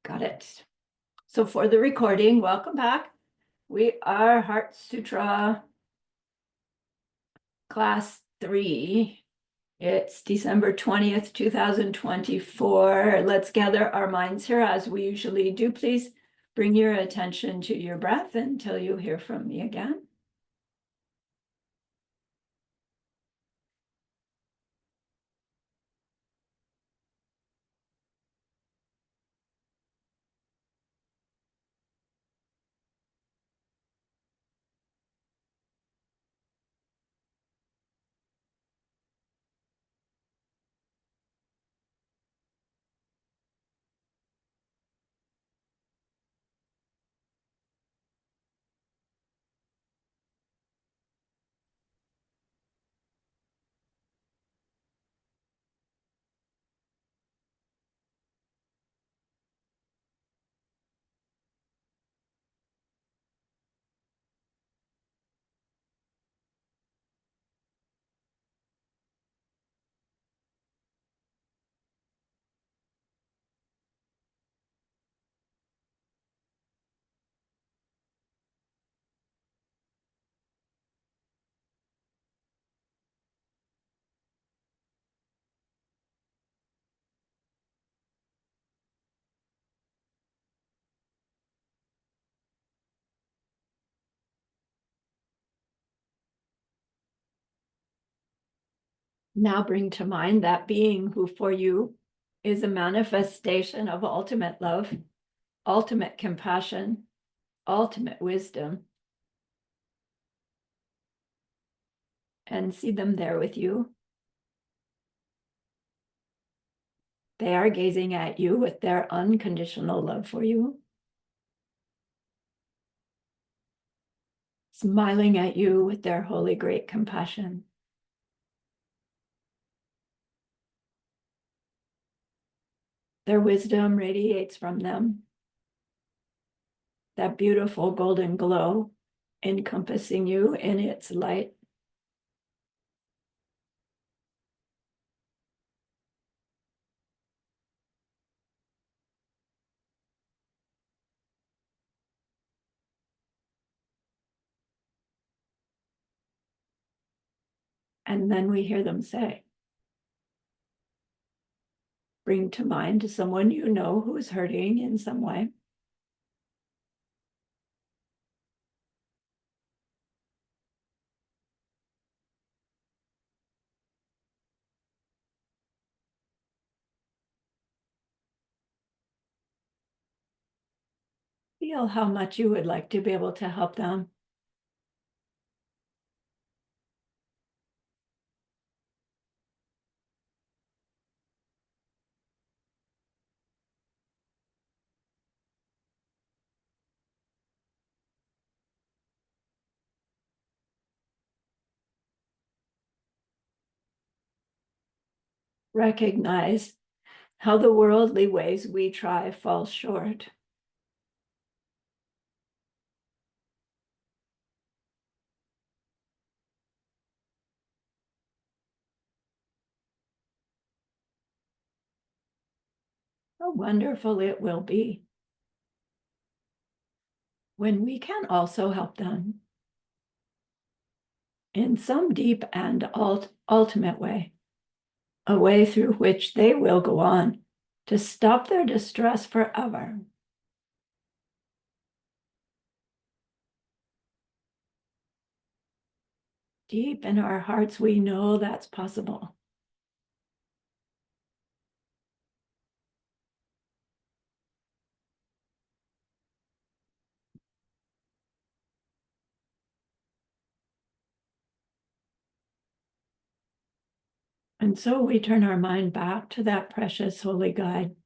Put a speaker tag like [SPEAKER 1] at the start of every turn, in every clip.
[SPEAKER 1] Got it. So for the recording, welcome back. We are Heart Sutra Class 3. It's December 20th, 2024. Let's gather our minds here as we usually do. Please bring your attention to your breath until you hear from me again. Now bring to mind that being who for you is a manifestation of ultimate love, ultimate compassion, ultimate wisdom, and see them there with you. They are gazing at you with their unconditional love for you, smiling at you with their holy great compassion. Their wisdom radiates from them, that beautiful golden glow encompassing you in its light. And then we hear them say, bring to mind someone you know who is hurting in some way. Feel how much you would like to be able to help them. Recognize how the worldly ways we try fall short. How wonderful it will be when we can also help them in some deep and ultimate way, a way through which they will go on to stop their distress forever. Deep in our hearts, we know that's possible. And so we turn our mind back to that precious holy guide.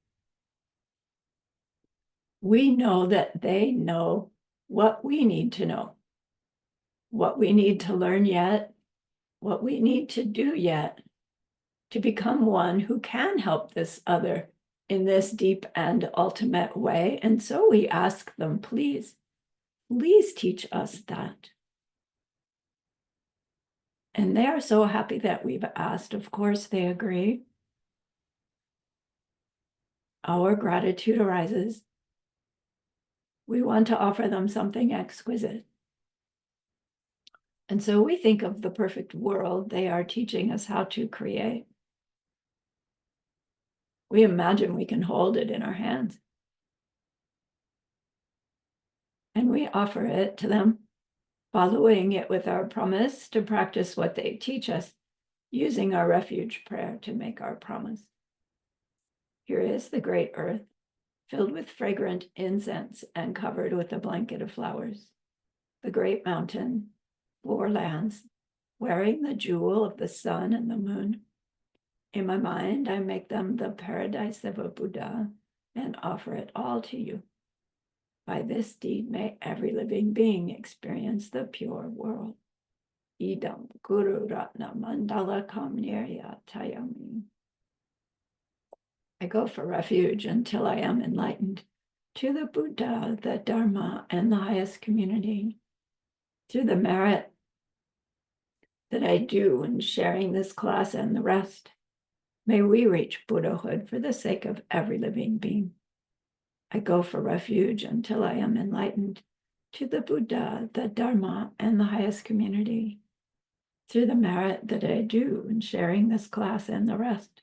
[SPEAKER 1] We know that they know what we need to know, what we need to learn yet, what we need to do yet to become one who can help this other in this deep and ultimate way. And so we ask them, please teach us that. And they are so happy that we've asked. Of course, they agree. our gratitude arises. We want to offer them something exquisite. And so we think of the perfect world they are teaching us how to create. We imagine we can hold it in our hands. And we offer it to them, following it with our promise to practice what they teach us, using our refuge prayer to make our promise. Here is the great earth, filled with fragrant incense and covered with a blanket of flowers. The great mountain, 4 lands, wearing the jewel of the sun and the moon. In my mind, I make them the paradise of a Buddha and offer it all to you. By this deed, may every living being experience the pure world. Idam Guru Ratna Mandala Kamnirya Tayami. I go for refuge until I am enlightened to the Buddha, the Dharma, and the highest community. Through the merit that I do in sharing this class and the rest, may we reach Buddhahood for the sake of every living being. I go for refuge until I am enlightened to the Buddha, the Dharma, and the highest community. Through the merit that I do in sharing this class and the rest,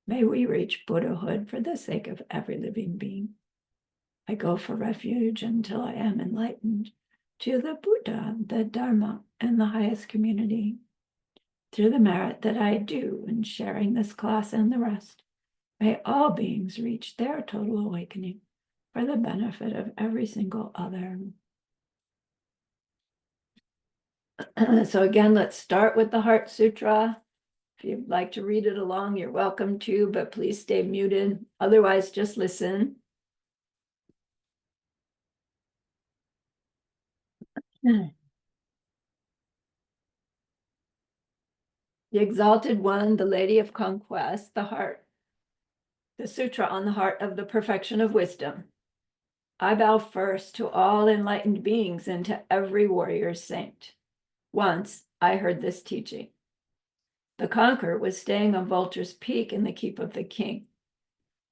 [SPEAKER 1] may we reach Buddhahood for the sake of every living being. I go for refuge until I am enlightened to the Buddha, the Dharma, and the highest community. Through the merit that I do in sharing this class and the rest, may all beings reach their total awakening for the benefit of every single other. So again, let's start with the Heart Sutra. If you'd like to read it along, you're welcome to, but please stay muted. Otherwise, just listen. The Exalted One, the Lady of Conquest, the Heart. The Sutra on the Heart of the Perfection of Wisdom. I bow first to all enlightened beings and to every warrior saint. Once I heard this teaching. The conqueror was staying on Vulture's Peak in the keep of the king.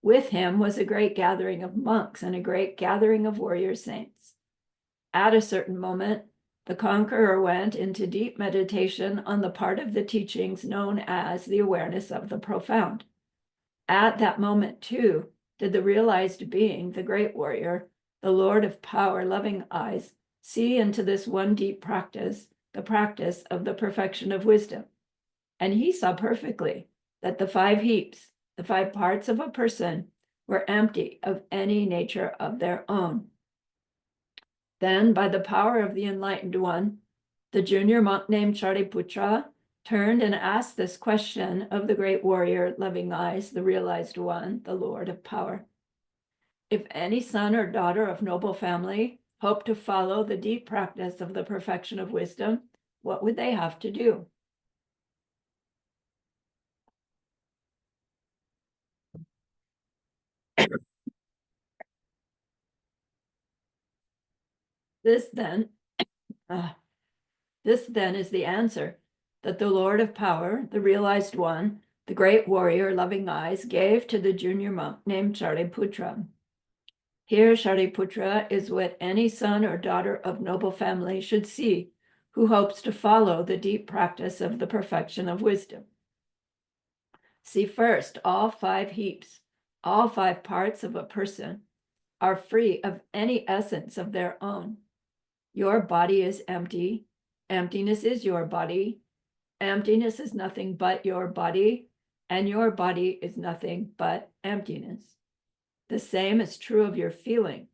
[SPEAKER 1] With him was a great gathering of monks and a great gathering of warrior saints. At a certain moment, the conqueror went into deep meditation on the part of the teachings known as the awareness of the profound. At that moment, too, did the realized being, the great warrior, the Lord of power, loving eyes, see into this one deep practice, the practice of the perfection of wisdom. And he saw perfectly that the 5 heaps, the 5 parts of a person, were empty of any nature of their own. Then, by the power of the enlightened one, the junior monk named Shariputra turned and asked this question of the great warrior, loving eyes, the realized one, the Lord of power. If any son or daughter of noble family hope to follow the deep practice of the perfection of wisdom, what would they have to do? This then is the answer that the Lord of power, the realized one, the great warrior, loving eyes, gave to the junior monk named Shariputra. Here, Shariputra is what any son or daughter of noble family should see who hopes to follow the deep practice of the perfection of wisdom. See first, all 5 heaps, all 5 parts of a person are free of any essence of their own. Your body is empty. Emptiness is your body. Emptiness is nothing but your body, and your body is nothing but emptiness. The same is true of your feeling,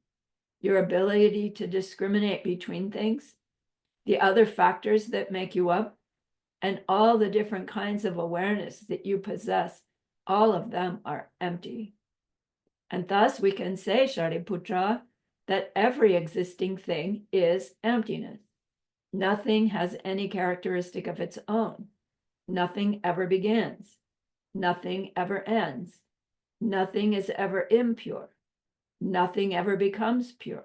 [SPEAKER 1] your ability to discriminate between things, the other factors that make you up, and all the different kinds of awareness that you possess. All of them are empty. And thus we can say, Shariputra, that every existing thing is emptiness. Nothing has any characteristic of its own. Nothing ever begins. Nothing ever ends. Nothing is ever impure. Nothing ever becomes pure.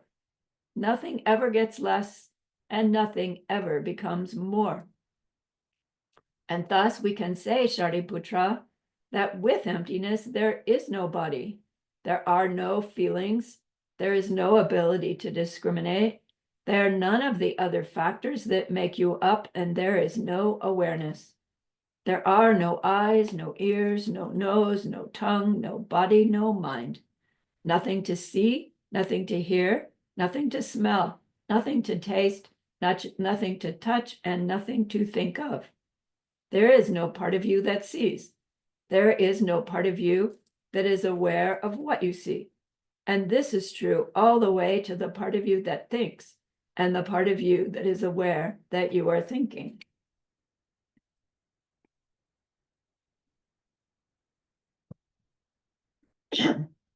[SPEAKER 1] Nothing ever gets less, and nothing ever becomes more. And thus we can say, Shariputra, that with emptiness there is no body, There are no feelings. There is no ability to discriminate. There are none of the other factors that make you up, and there is no awareness. There are no eyes, no ears, no nose, no tongue, no body, no mind. Nothing to see, nothing to hear, nothing to smell, nothing to taste, nothing to touch, and nothing to think of. There is no part of you that sees. There is no part of you that is aware of what you see. And this is true all the way to the part of you that thinks and the part of you that is aware that you are thinking.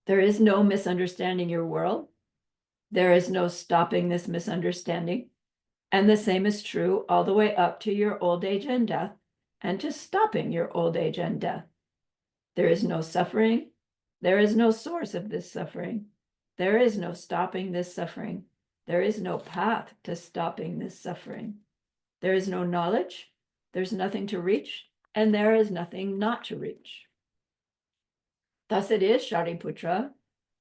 [SPEAKER 1] There is no misunderstanding your world. There is no stopping this misunderstanding. And the same is true all the way up to your old age and death, and to stopping your old age and death. There is no suffering. There is no source of this suffering. There is no stopping this suffering. There is no path to stopping this suffering. There is no knowledge. There's nothing to reach, and there is nothing not to reach. Thus it is, Shariputra,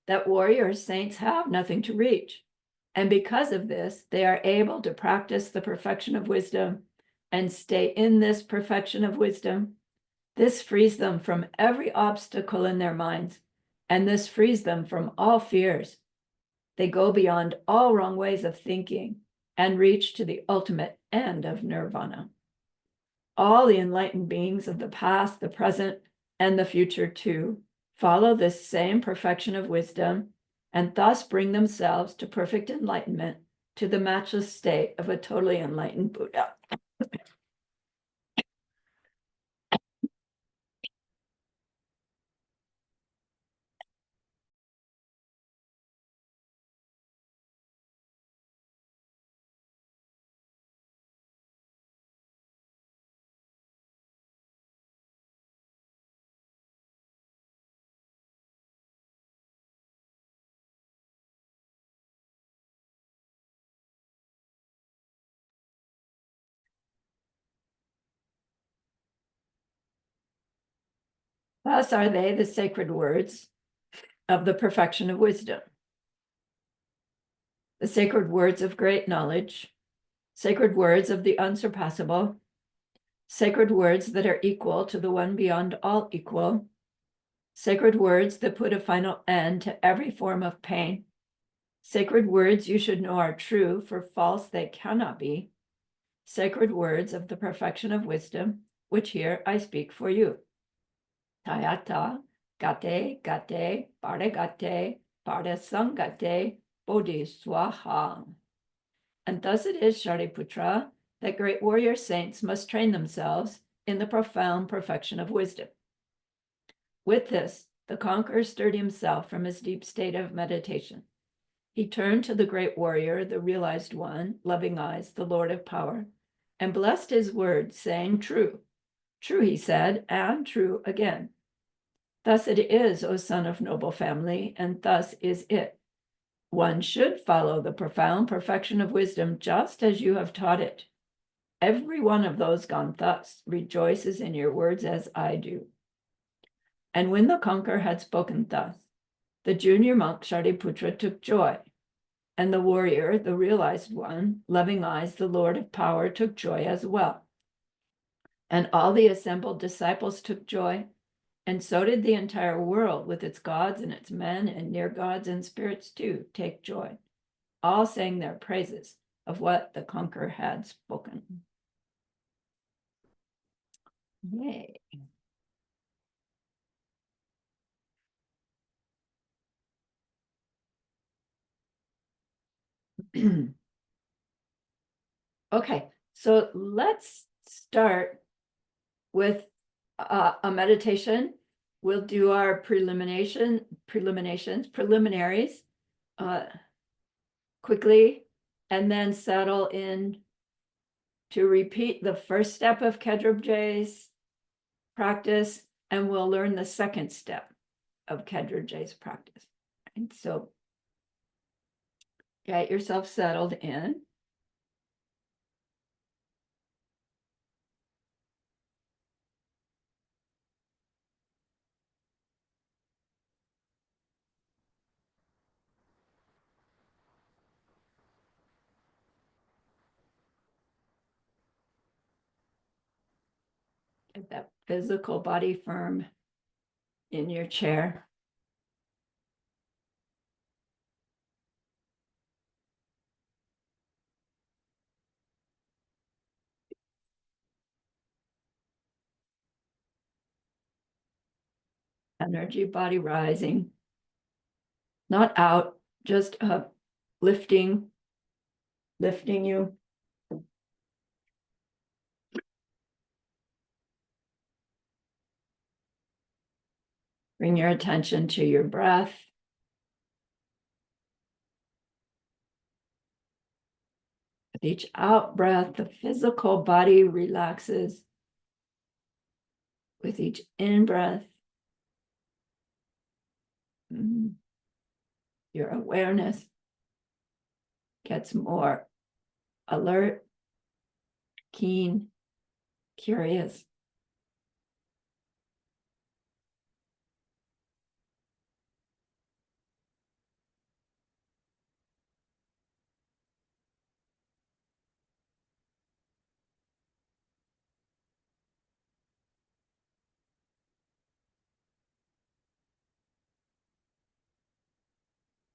[SPEAKER 1] that warrior saints have nothing to reach. And because of this, they are able to practice the perfection of wisdom and stay in this perfection of wisdom. This frees them from every obstacle in their minds, and this frees them from all fears. They go beyond all wrong ways of thinking and reach to the ultimate end of nirvana. All the enlightened beings of the past, the present, and the future too follow this same perfection of wisdom and thus bring themselves to perfect enlightenment, to the matchless state of a totally enlightened Buddha. Thus are they the sacred words of the perfection of wisdom, the sacred words of great knowledge, sacred words of the unsurpassable, sacred words that are equal to the one beyond all equal, sacred words that put a final end to every form of pain, sacred words you should know are true, for false they cannot be, sacred words of the perfection of wisdom, which here I speak for you. Tayata, gate, gate, paragate, parasangate, bodhiswaha. And thus it is, Shariputra, that great warrior saints must train themselves in the profound perfection of wisdom. With this, the conqueror stirred himself from his deep state of meditation. He turned to the great warrior, the realized one, loving eyes, the Lord of power, and blessed his words, saying, "True, true," he said, and true again. Thus it is, O son of noble family, and thus is it. One should follow the profound perfection of wisdom just as you have taught it. Every one of those gone thus rejoices in your words as I do. And when the conqueror had spoken thus, the junior monk Shariputra took joy, and the warrior, the realized one, loving eyes, the Lord of power, took joy as well. And all the assembled disciples took joy, and so did the entire world with its gods and its men and near gods and spirits too take joy, all saying their praises of what the conqueror had spoken. Yay. Okay, so let's start with a meditation. We'll do our preliminaries quickly, and then settle in to repeat the first step of Kedrubje's practice, and we'll learn the second step of Kedrubje's practice. And so get yourself settled in. Get that physical body firm in your chair. Energy body rising, not out, just up, lifting you. Bring your attention to your breath. With each out breath, the physical body relaxes. With each in breath, your awareness gets more alert, keen, curious.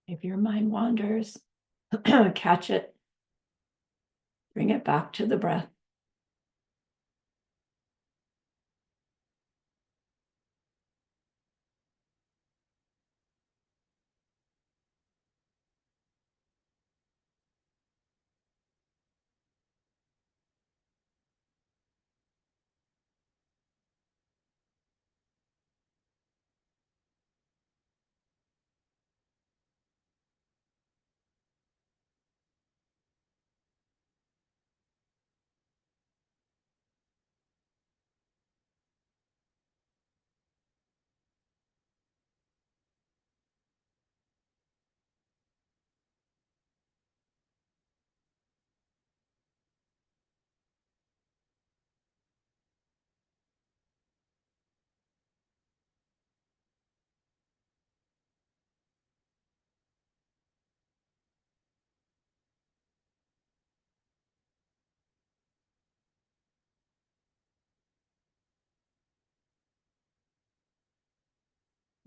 [SPEAKER 1] If your mind wanders, catch it, bring it back to the breath.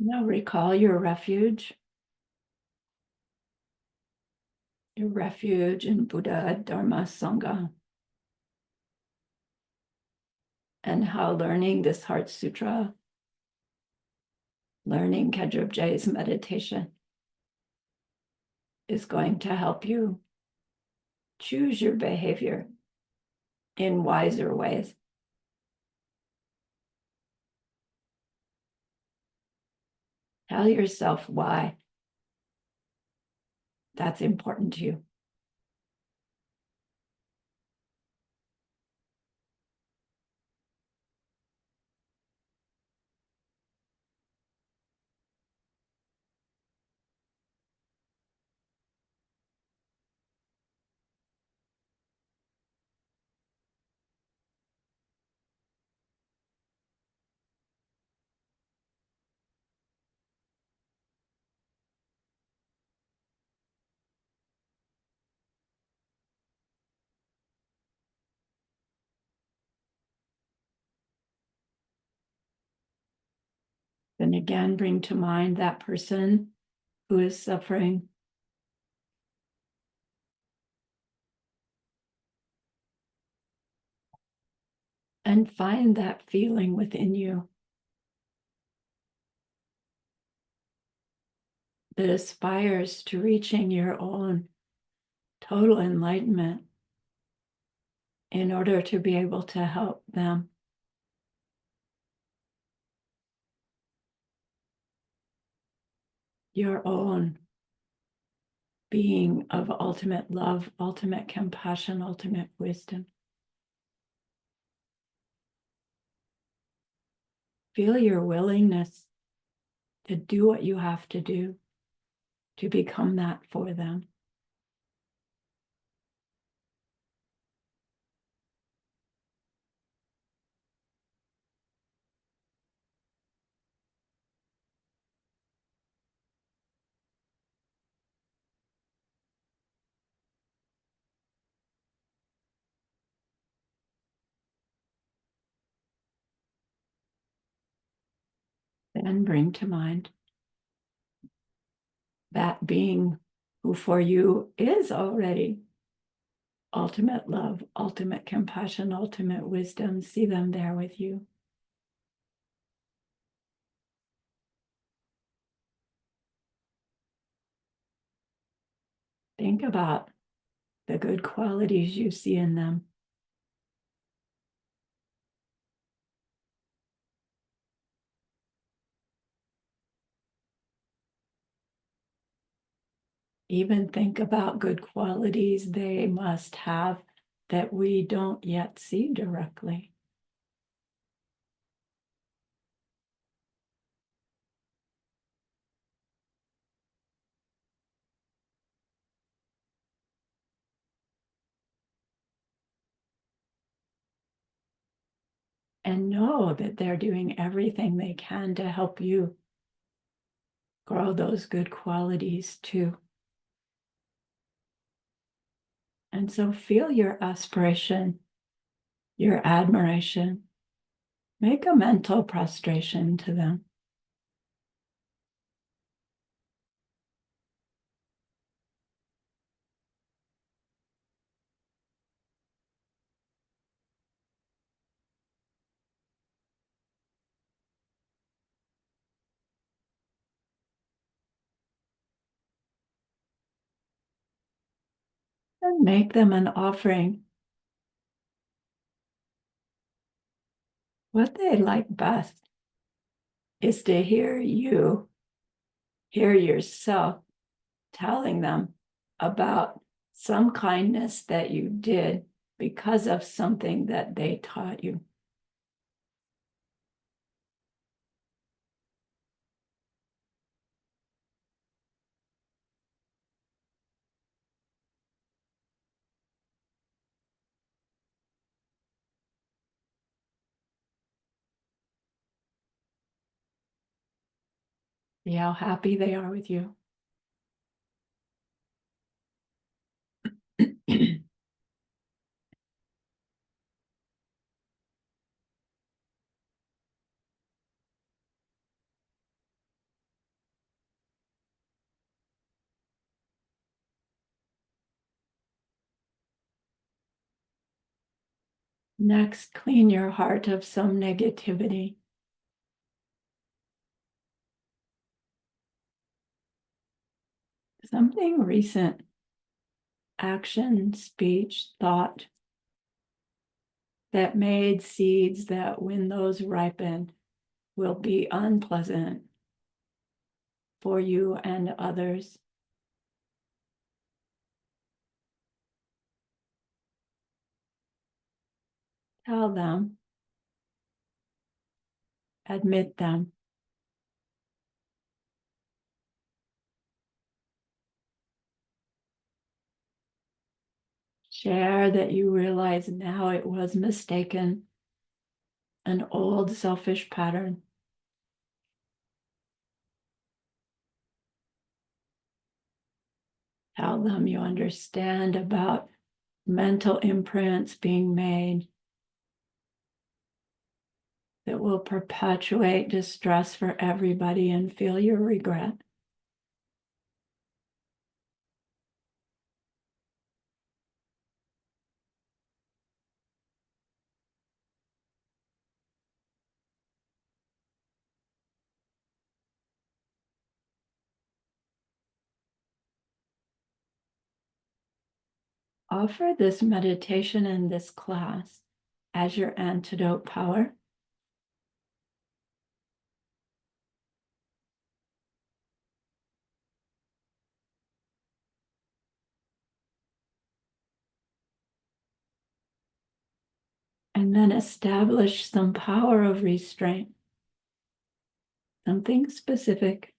[SPEAKER 1] Now recall your refuge in Buddha, Dharma, Sangha, and how learning this Heart Sutra, learning Khedrup Jay's meditation is going to help you choose your behavior in wiser ways. Tell yourself why that's important to you. Then again, bring to mind that person who is suffering. And find that feeling within you that aspires to reaching your own total enlightenment in order to be able to help them. Your own being of ultimate love, ultimate compassion, ultimate wisdom. Feel your willingness to do what you have to do to become that for them. Then bring to mind that being who for you is already ultimate love, ultimate compassion, ultimate wisdom. See them there with you. Think about the good qualities you see in them. Even think about good qualities they must have that we don't yet see directly. And know that they're doing everything they can to help you grow those good qualities too. And so feel your aspiration, your admiration. Make a mental prostration to them. And make them an offering. What they like best is to hear you, hear yourself telling them about some kindness that you did because of something that they taught you. See how happy they are with you. Next, clean your heart of some negativity. Something recent, action, speech, thought, that made seeds that when those ripen will be unpleasant for you and others. Tell them, admit them. Share that you realize now it was mistaken, an old selfish pattern. Tell them you understand about mental imprints being made that will perpetuate distress for everybody and feel your regret. Offer this meditation and this class as your antidote power. And then establish some power of restraint, something specific.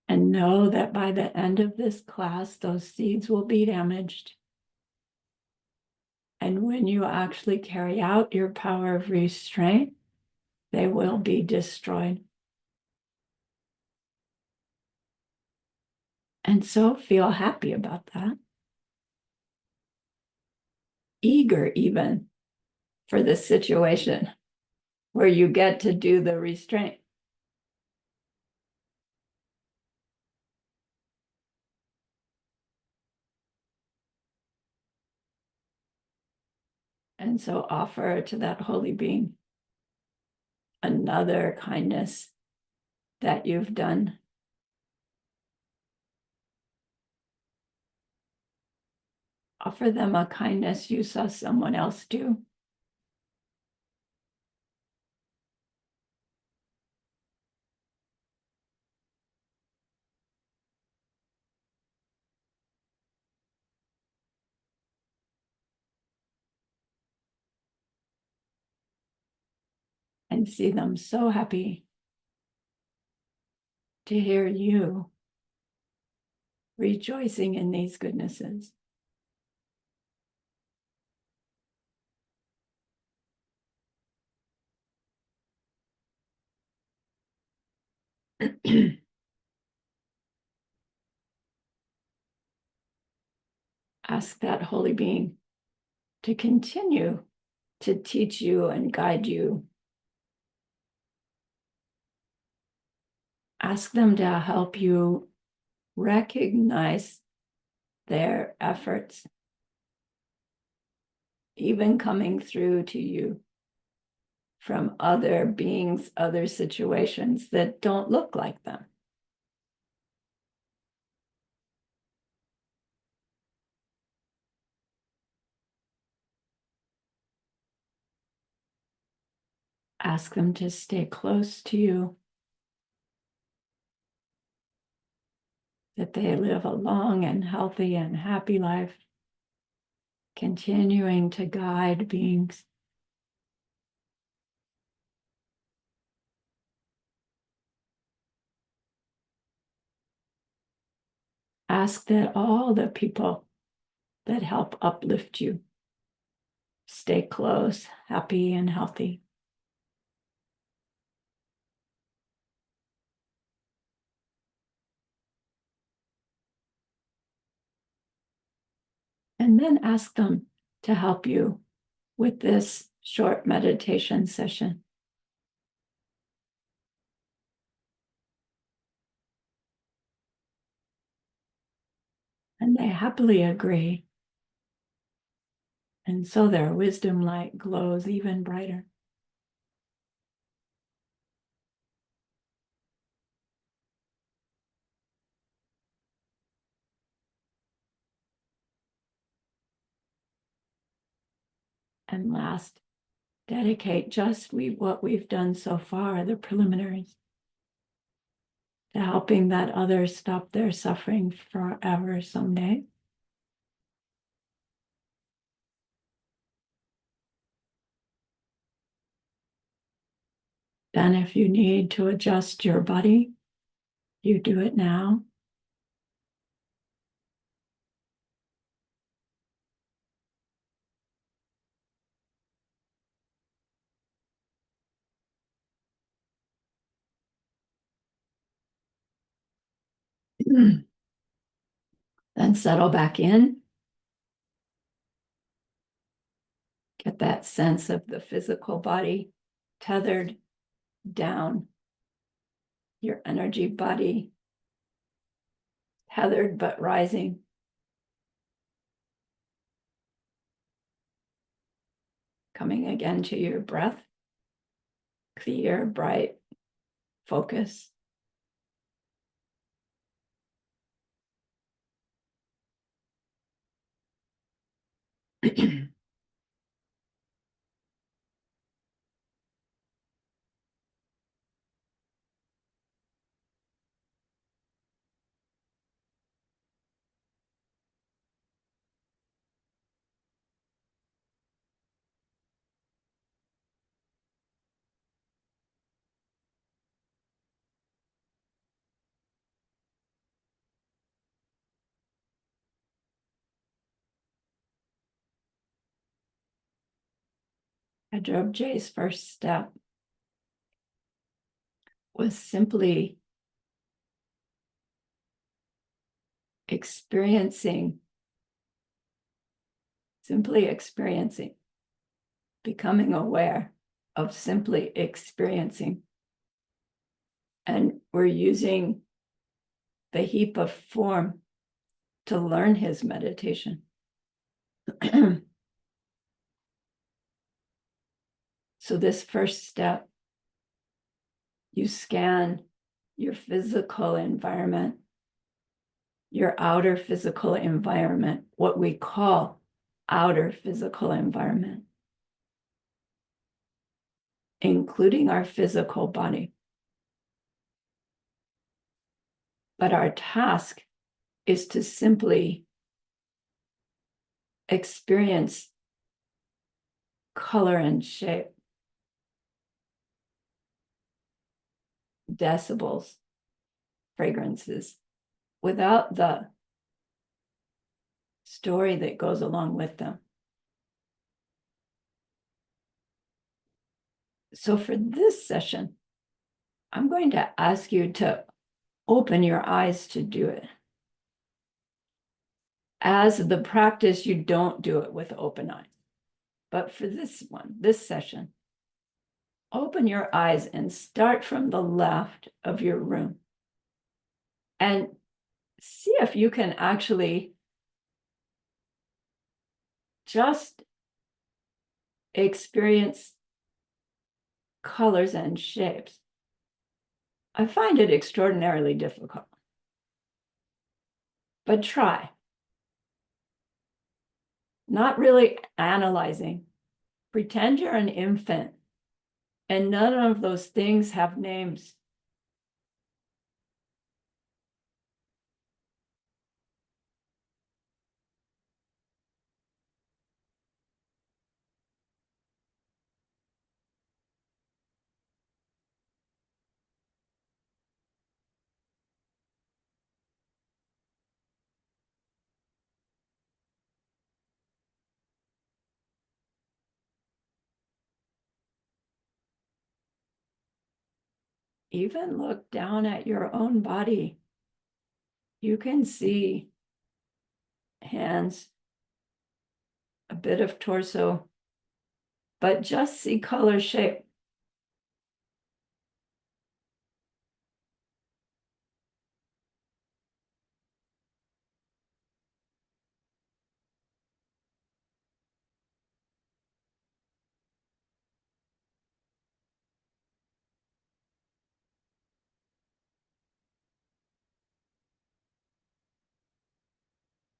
[SPEAKER 1] And know that by the end of this class, those seeds will be damaged and when you actually carry out your power of restraint, they will be destroyed. And so feel happy about that. Eager even for the situation where you get to do the restraint. And so offer to that holy being another kindness that you've done. Offer them a kindness you saw someone else do. And see them so happy to hear you rejoicing in these goodnesses. Ask that holy being to continue to teach you and guide you. Ask them to help you recognize their efforts, even coming through to you from other beings, other situations that don't look like them. Ask them to stay close to you, that they live a long and healthy and happy life, continuing to guide beings. Ask that all the people that help uplift you stay close, happy, and healthy. And then ask them to help you with this short meditation session. And they happily agree. And so their wisdom light glows even brighter. And last, dedicate just what we've done so far, the preliminaries, to helping that others stop their suffering forever someday. Then if you need to adjust your body, you do it now. Then settle back in. Get that sense of the physical body tethered down, your energy body tethered but rising. Coming again to your breath, clear, bright, focus. Pedro J's first step was simply experiencing, becoming aware of simply experiencing. And we're using the heap of form to learn his meditation. So this first step, you scan your physical environment, your outer physical environment, what we call outer physical environment, including our physical body. But our task is to simply experience color and shape, decibels, fragrances, without the story that goes along with them. So for this session, I'm going to ask you to open your eyes to do it. As the practice, you don't do it with open eyes. But for this one, this session, open your eyes and start from the left of your room. And see if you can actually just experience colors and shapes. I find it extraordinarily difficult, but try. Not really analyzing. Pretend you're an infant and none of those things have names. Even look down at your own body. You can see hands, a bit of torso, but just see color, shape.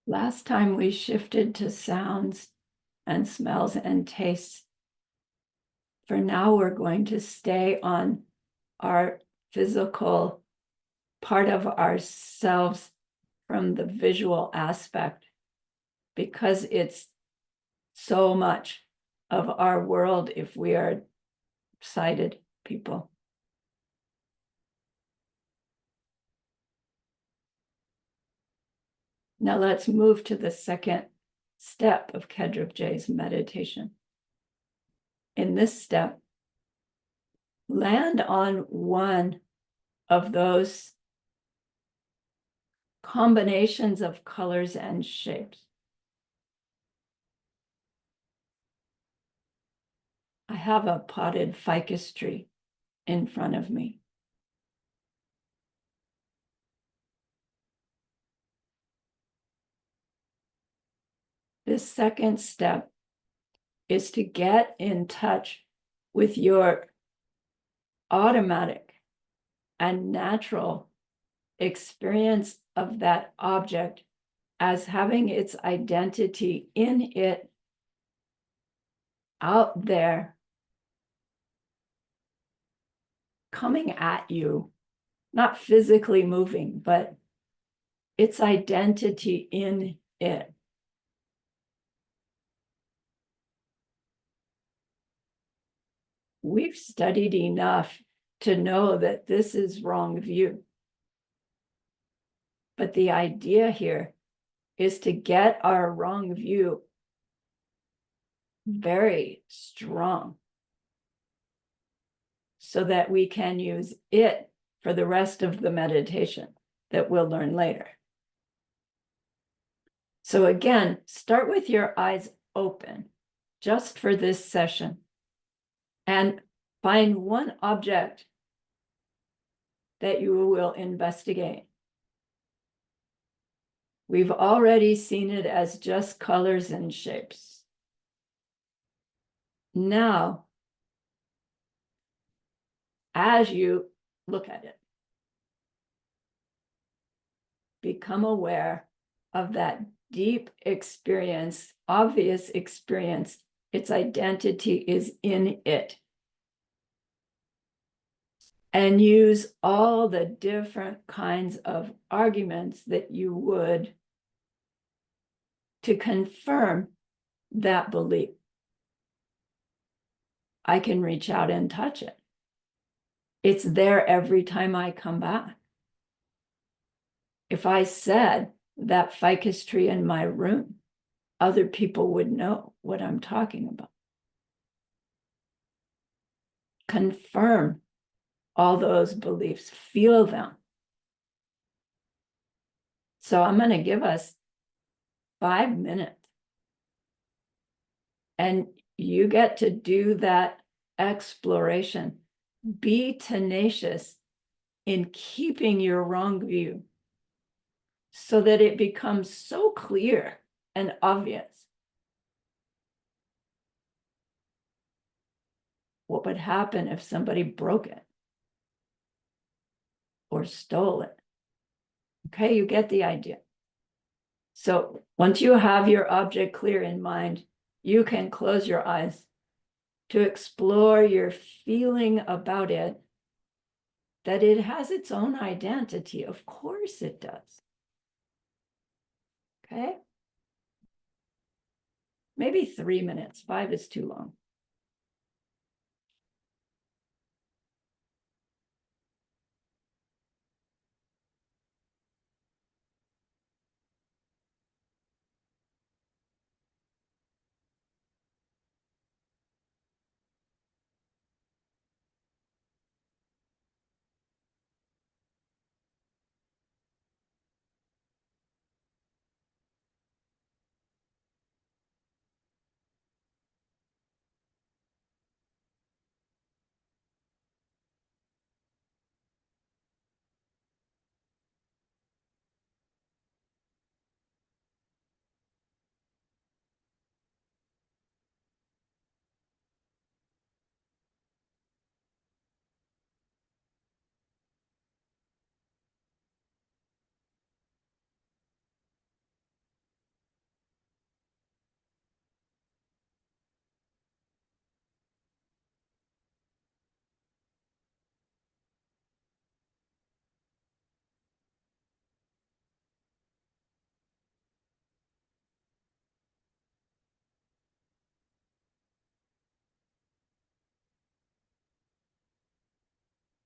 [SPEAKER 1] Last time we shifted to sounds and smells and tastes. For now, we're going to stay on our physical part of ourselves from the visual aspect, because it's so much of our world if we are sighted people. Now let's move to the second step of Kedruk J's meditation. In this step, land on one of those combinations of colors and shapes. I have a potted ficus tree in front of me. This second step is to get in touch with your automatic and natural experience of that object as having its identity in it, out there, coming at you, not physically moving, but its identity in it. We've studied enough to know that this is wrong view. But the idea here is to get our wrong view very strong so that we can use it for the rest of the meditation that we'll learn later. So again, start with your eyes open just for this session and find one object that you will investigate. We've already seen it as just colors and shapes. Now, as you look at it, become aware of that deep experience, obvious experience. Its identity is in it. And use all the different kinds of arguments that you would to confirm that belief. I can reach out and touch it. It's there every time I come back. If I said that ficus tree in my room, other people would know what I'm talking about. Confirm all those beliefs, feel them. So I'm going to give us 5 minutes. And you get to do that exploration. Be tenacious in keeping your wrong view so that it becomes so clear and obvious. What would happen if somebody broke it or stole it? Okay, you get the idea. So once you have your object clear in mind, you can close your eyes to explore your feeling about it, that it has its own identity. Of course it does. Okay? Maybe 3 minutes. 5 is too long.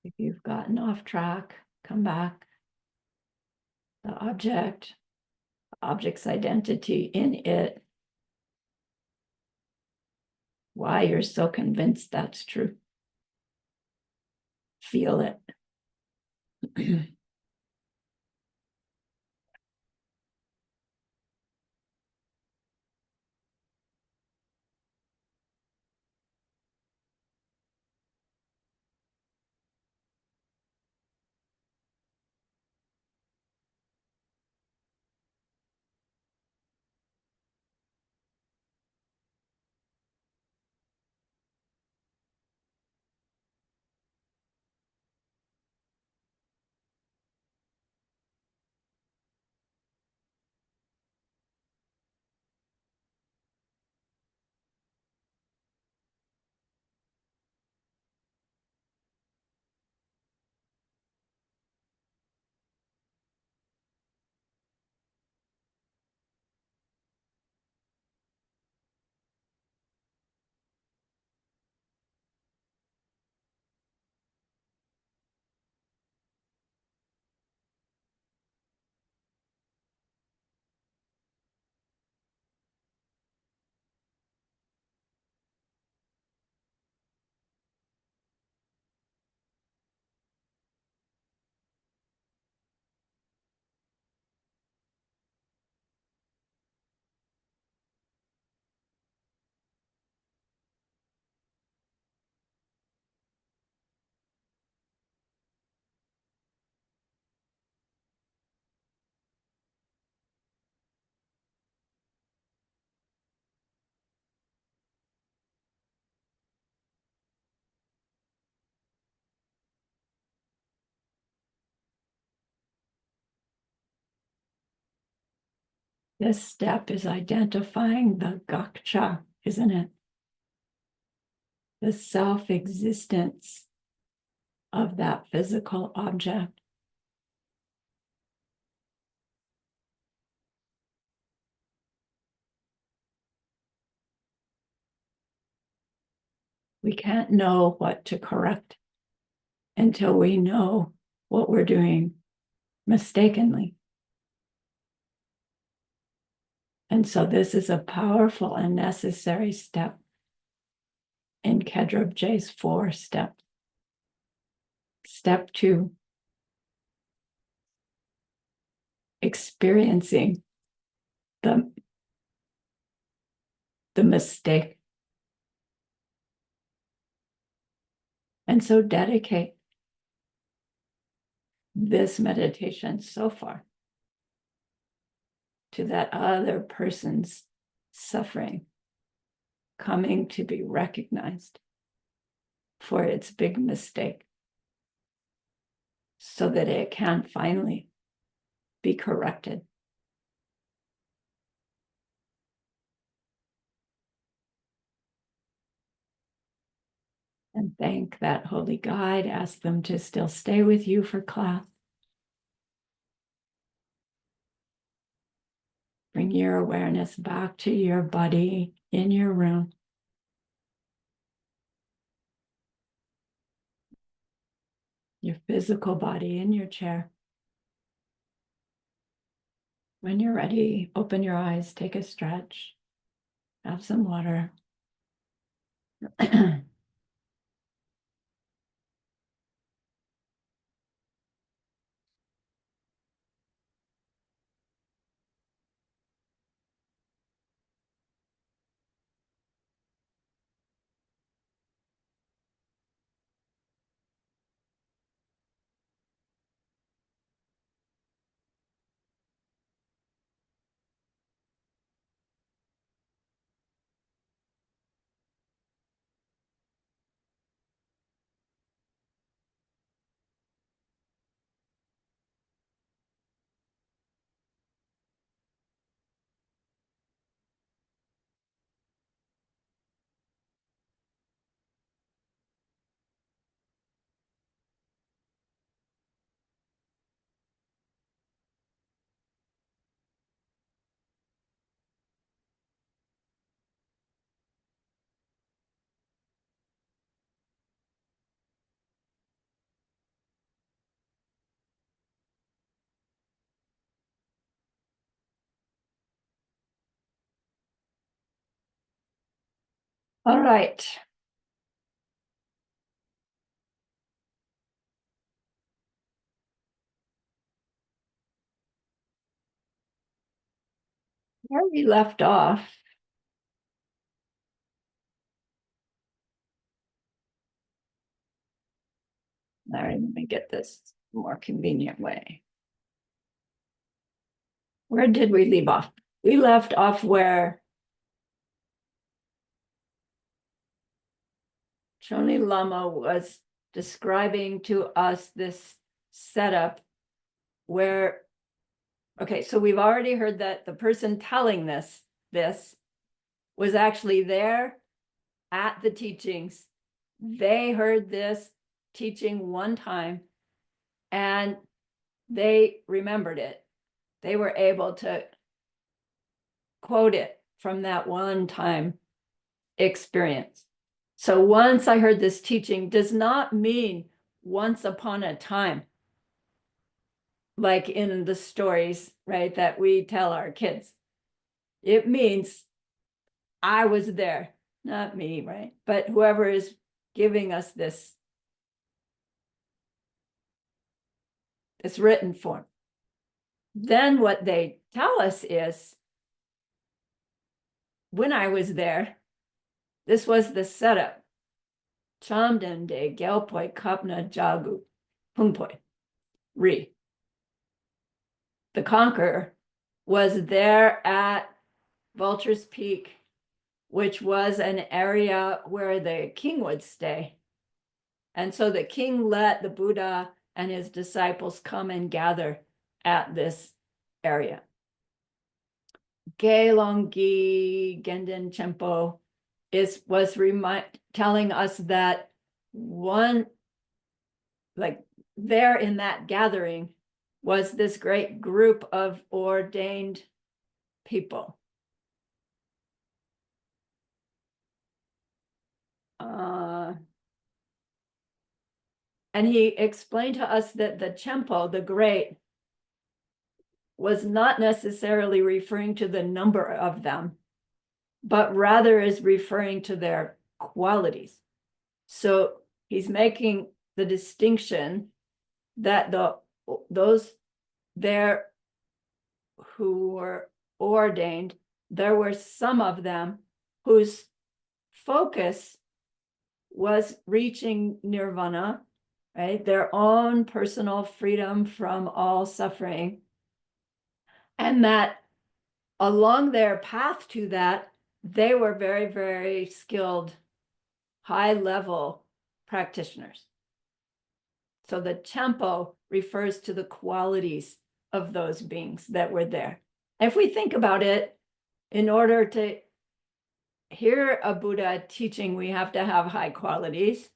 [SPEAKER 1] If you've gotten off track, come back. The object's identity in it, why you're so convinced that's true. Feel it. This step is identifying the gakcha, isn't it? The self-existence of that physical object. We can't know what to correct until we know what we're doing mistakenly. And so this is a powerful and necessary step in Kedrobje's 4 steps. Step 2, experiencing the mistake. And so dedicate this meditation so far to that other person's suffering coming to be recognized for its big mistake, so that it can finally be corrected. And thank that holy guide. Ask them to still stay with you for class. Bring your awareness back to your body in your room. Your physical body in your chair. When you're ready, open your eyes, take a stretch, have some water. All right. Where we left off, all right, let me get this more convenient way. Where did we leave off? We left off where Choni Lama was describing to us this setup where, okay, so we've already heard that the person telling this was actually there at the teachings. They heard this teaching one time and they remembered it. They were able to quote it from that one time experience. So once I heard this teaching does not mean once upon a time, like in the stories, right, that we tell our kids. It means I was there, not me, right? But whoever is giving us this written form. Then what they tell us is, when I was there, this was the setup. Chamden de gelpoi kapna jagu pungpoi ri. The conqueror was there at Vulture's Peak, which was an area where the king would stay. And so the king let the Buddha and his disciples come and gather at this area. Geilonggi Gendin Chenpo was telling us that one, like there in that gathering, was this great group of ordained people. And he explained to us that the Chenpo, the great, was not necessarily referring to the number of them, but rather is referring to their qualities. So he's making the distinction that those there who were ordained, there were some of them whose focus was reaching nirvana, right? Their own personal freedom from all suffering. And that along their path to that, they were very, very skilled, high-level practitioners. So the Chenpo refers to the qualities of those beings that were there. If we think about it, in order to hear a Buddha teaching, we have to have high qualities.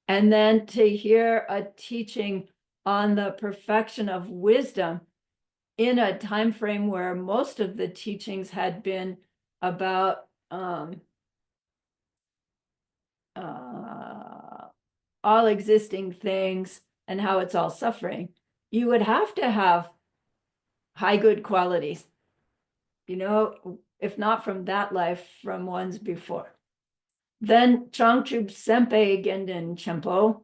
[SPEAKER 1] And then to hear a teaching on the perfection of wisdom in a time frame where most of the teachings had been about all existing things and how it's all suffering, you would have to have high good qualities, you know, if not from that life, from ones before. Then Changchub Sempe Gendin Chenpo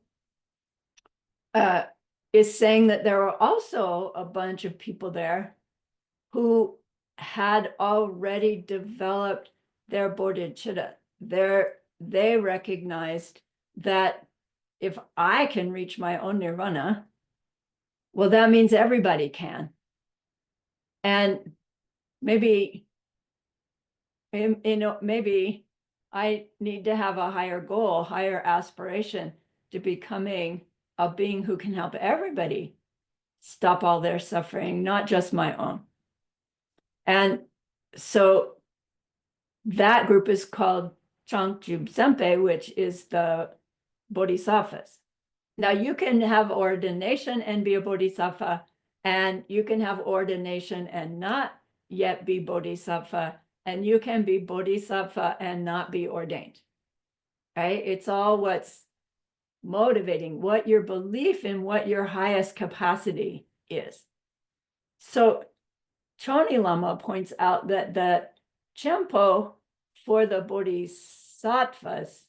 [SPEAKER 1] is saying that there were also a bunch of people there who had already developed their bodhicitta. They recognized that if I can reach my own nirvana, well, that means everybody can. And maybe, maybe I need to have a higher goal, higher aspiration to becoming a being who can help everybody stop all their suffering, not just my own. And so that group is called Changchub Sempe, which is the bodhisattvas. Now you can have ordination and be a bodhisattva, and you can have ordination and not yet be bodhisattva, and you can be bodhisattva and not be ordained, right? It's all what's motivating, what your belief in what your highest capacity is. So Choni Lama points out that the Chenpo for the bodhisattvas,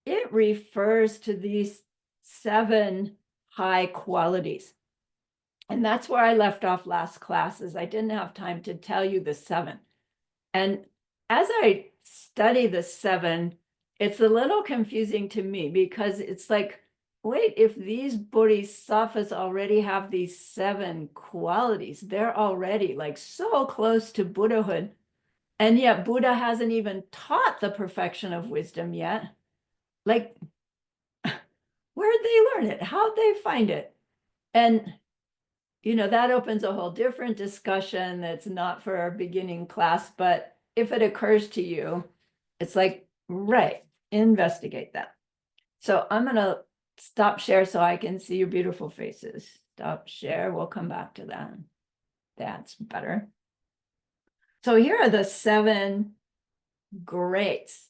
[SPEAKER 1] it refers to these 7 high qualities. And that's where I left off last class, is I didn't have time to tell you the 7. And as I study the 7, it's a little confusing to me, because it's like, wait, if these bodhisattvas already have these 7 qualities, they're already like so close to Buddhahood. And yet Buddha hasn't even taught the perfection of wisdom yet. Like, where'd they learn it? How'd they find it? And, you know, that opens a whole different discussion that's not for our beginning class. But if it occurs to you, it's like, right, investigate that. So I'm going to stop share so I can see your beautiful faces. Stop share. We'll come back to that. That's better. So here are the 7 greats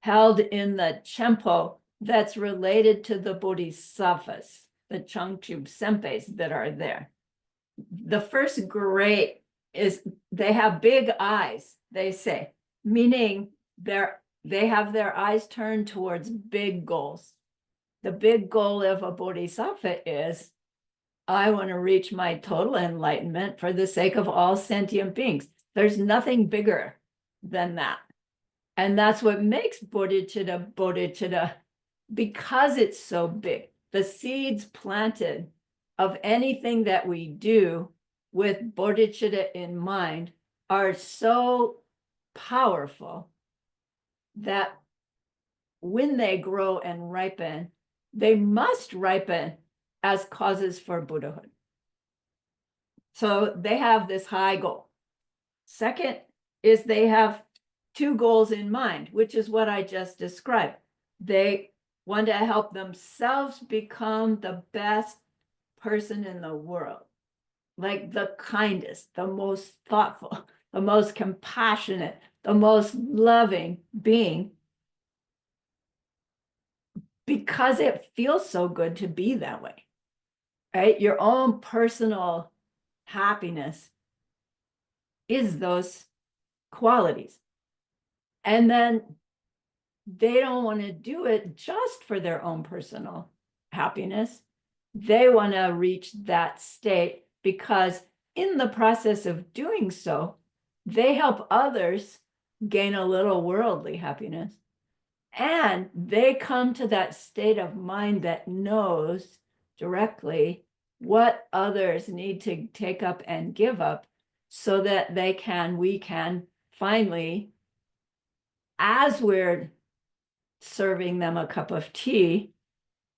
[SPEAKER 1] held in the Chenpo that's related to the bodhisattvas, the Changchub Sempes that are there. The first great is they have big eyes, they say, meaning they have their eyes turned towards big goals. The big goal of a bodhisattva is, I want to reach my total enlightenment for the sake of all sentient beings. There's nothing bigger than that. And that's what makes bodhicitta bodhicitta, because it's so big. The seeds planted of anything that we do with bodhicitta in mind are so powerful that when they grow and ripen, they must ripen as causes for Buddhahood. So they have this high goal. Second is they have two goals in mind, which is what I just described. They want to help themselves become the best person in the world, like the kindest, the most thoughtful, the most compassionate, the most loving being, because it feels so good to be that way, right? Your own personal happiness is those qualities. And then they don't want to do it just for their own personal happiness. They want to reach that state because in the process of doing so, they help others gain a little worldly happiness. And they come to that state of mind that knows directly what others need to take up and give up so that we can finally, as we're serving them a cup of tea,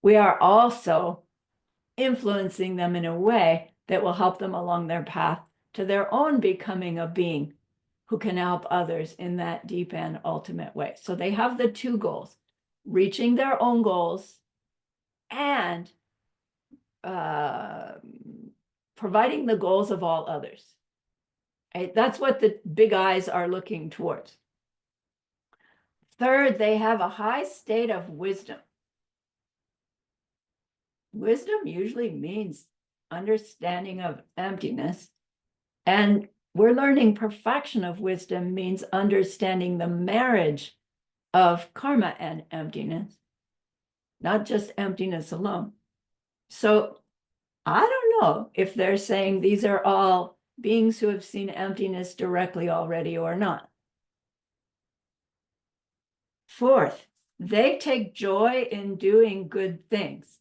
[SPEAKER 1] we are also influencing them in a way that will help them along their path to their own becoming a being who can help others in that deep and ultimate way. So they have the two goals, reaching their own goals and providing the goals of all others. Right? That's what the big eyes are looking towards. Third, they have a high state of wisdom. Wisdom usually means understanding of emptiness. And we're learning perfection of wisdom means understanding the marriage of karma and emptiness, not just emptiness alone. So I don't know if they're saying these are all beings who have seen emptiness directly already or not. Fourth, they take joy in doing good things.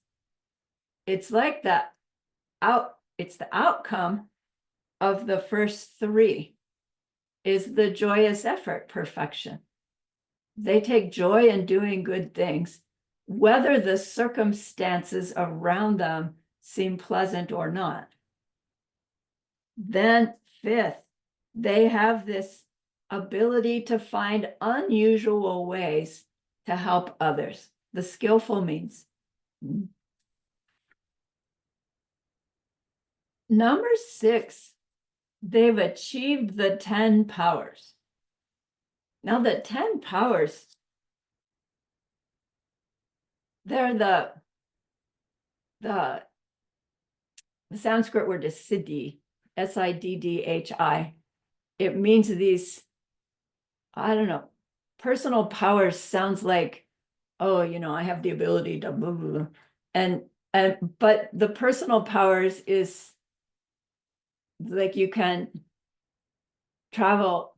[SPEAKER 1] It's like it's the outcome of the first three is the joyous effort, perfection. They take joy in doing good things, whether the circumstances around them seem pleasant or not. Then fifth, they have this ability to find unusual ways to help others, the skillful means. Number 6, they've achieved the 10 powers. Now the 10 powers, they're the Sanskrit word is siddhi, S-I-D-D-H-I. It means these, I don't know, personal powers sounds like, oh, I have the ability to blah, blah, blah. But the personal powers is like you can travel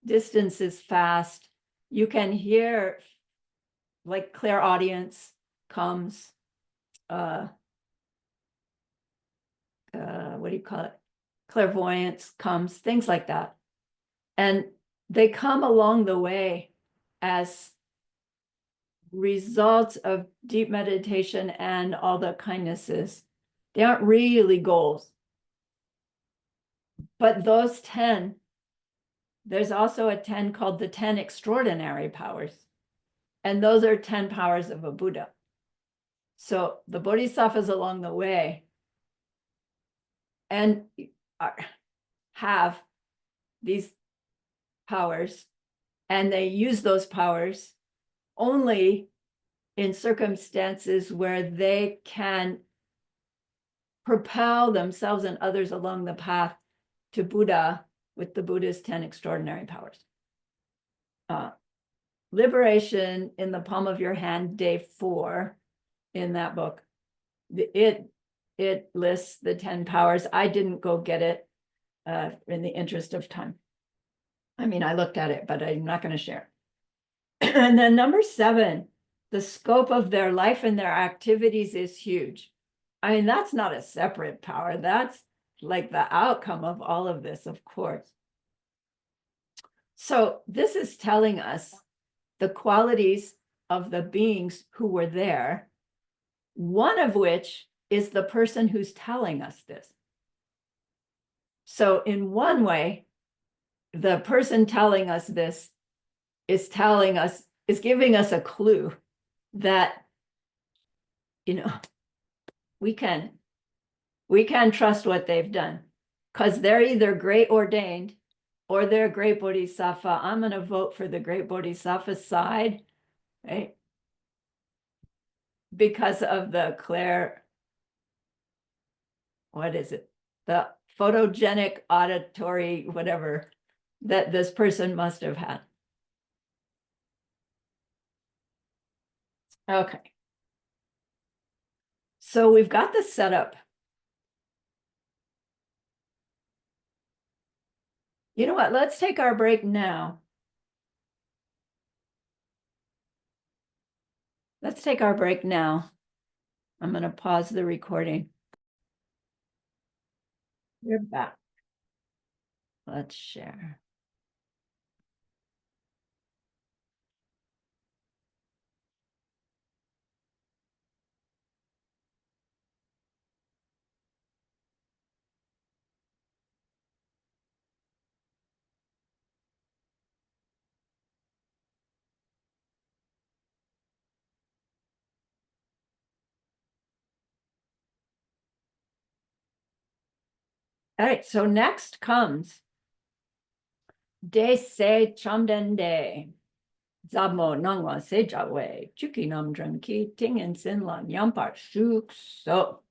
[SPEAKER 1] distances fast. You can hear, like clairaudience comes, what do you call it? Clairvoyance comes, things like that. And they come along the way as results of deep meditation and all the kindnesses. They aren't really goals. But those 10, there's also a 10 called the 10 extraordinary powers. And those are 10 powers of a Buddha. So the bodhisattvas along the way and have these powers, and they use those powers only in circumstances where they can propel themselves and others along the path to Buddha with the Buddha's 10 extraordinary powers. Liberation in the Palm of Your Hand, day 4 in that book. It lists the 10 powers. I didn't go get it in the interest of time. I mean, I looked at it, but I'm not going to share. And then number 7, the scope of their life and their activities is huge. I mean, that's not a separate power. That's like the outcome of all of this, of course. So this is telling us the qualities of the beings who were there, one of which is the person who's telling us this. So in one way, the person telling us this is giving us a clue that, we can trust what they've done, because they're either great ordained or they're great bodhisattva. I'm going to vote for the great bodhisattva side, right? Because of the what is it? The photogenic auditory, whatever, that this person must have had. Okay. So we've got the setup. You know what? Let's take our break now. Let's take our break now. I'm going to pause the recording. You're back. Let's share. All right, so next comes De Se Chamden De. Zamo Nangwa Se Jawe, Chuki Nam Dranki, Ting and Sin Lan Yampar Shuk So.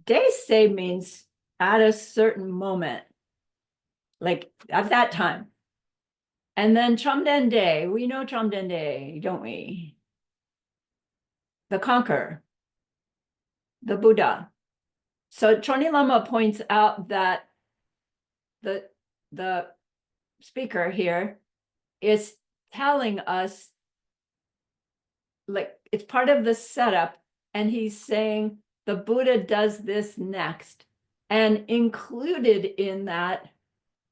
[SPEAKER 1] De Se means at a certain moment, like at that time. And then Chamden De, we know Chamden De, don't we? The conqueror, the Buddha. So Choni Lama points out that the speaker here is telling us, like, it's part of the setup, and he's saying the Buddha does this next. And included in that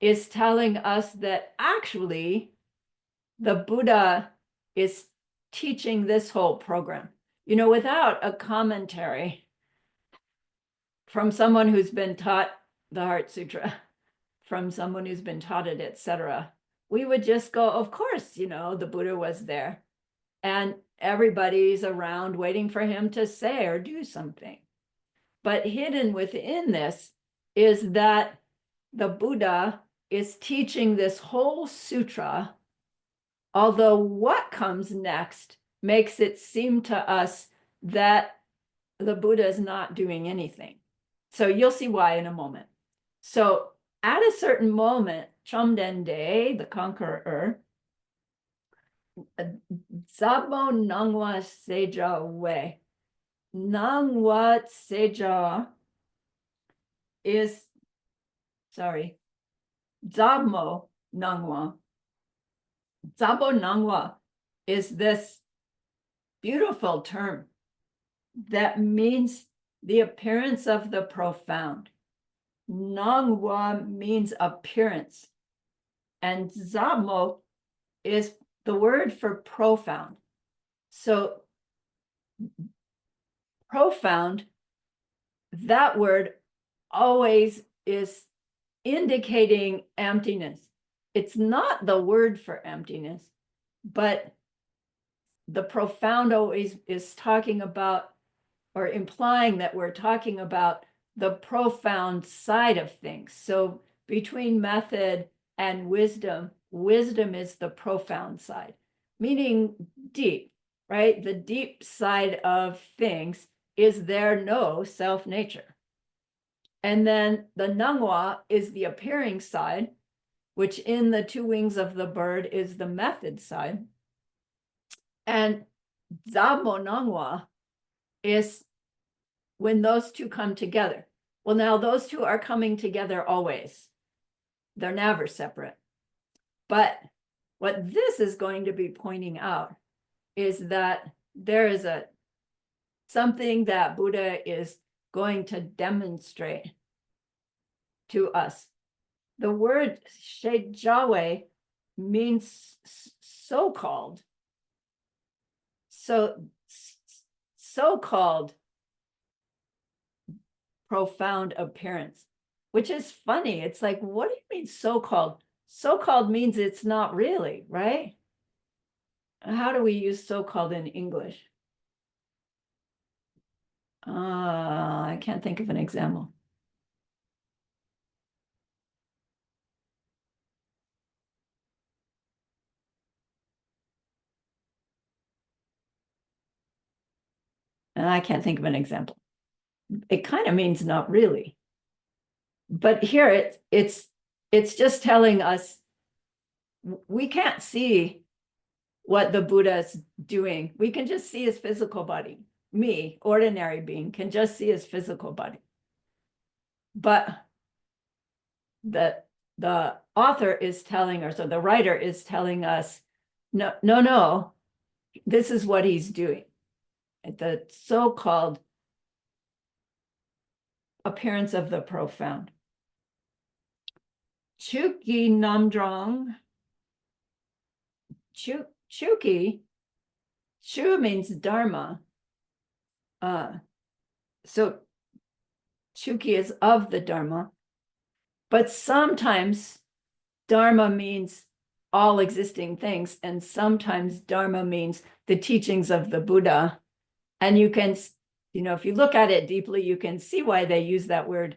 [SPEAKER 1] is telling us that actually the Buddha is teaching this whole program. Without a commentary from someone who's been taught the Heart Sutra, from someone who's been taught it, etc., we would just go, of course, the Buddha was there. And everybody's around waiting for him to say or do something. But hidden within this is that the Buddha is teaching this whole sutra, although what comes next makes it seem to us that the Buddha is not doing anything. So you'll see why in a moment. So at a certain moment, Chamden De, the conqueror, Zabo Nangwa Seja We. Nangwa Seja is, Zabo Nangwa. Zabo Nangwa is this beautiful term that means the appearance of the profound. Nangwa means appearance, and Zabo is the word for profound. So profound, that word always is indicating emptiness. It's not the word for emptiness, but the profound always is talking about or implying that we're talking about the profound side of things. So between method and wisdom, wisdom is the profound side, meaning deep, right? The deep side of things is there no self-nature. And then the Nangwa is the appearing side, which in the two wings of the bird is the method side. And Zabo Nangwa is when those two come together. Well, now those two are coming together always. They're never separate. But what this is going to be pointing out is that there is something that Buddha is going to demonstrate to us. The word Shejawe means so-called. So-called profound appearance, which is funny. It's like, what do you mean so-called? So-called means it's not really, right? How do we use so-called in English? I can't think of an example. And I can't think of an example. It kind of means not really. But here it's just telling us we can't see what the Buddha is doing. We can just see his physical body. Me, ordinary being, can just see his physical body. But the author is telling us, or the writer is telling us, no, this is what he's doing. The so-called appearance of the profound. Chuki Namdrong. Chuki, Chu means Dharma. So Chuki is of the Dharma, but sometimes Dharma means all existing things, and sometimes Dharma means the teachings of the Buddha. And you can, if you look at it deeply, you can see why they use that word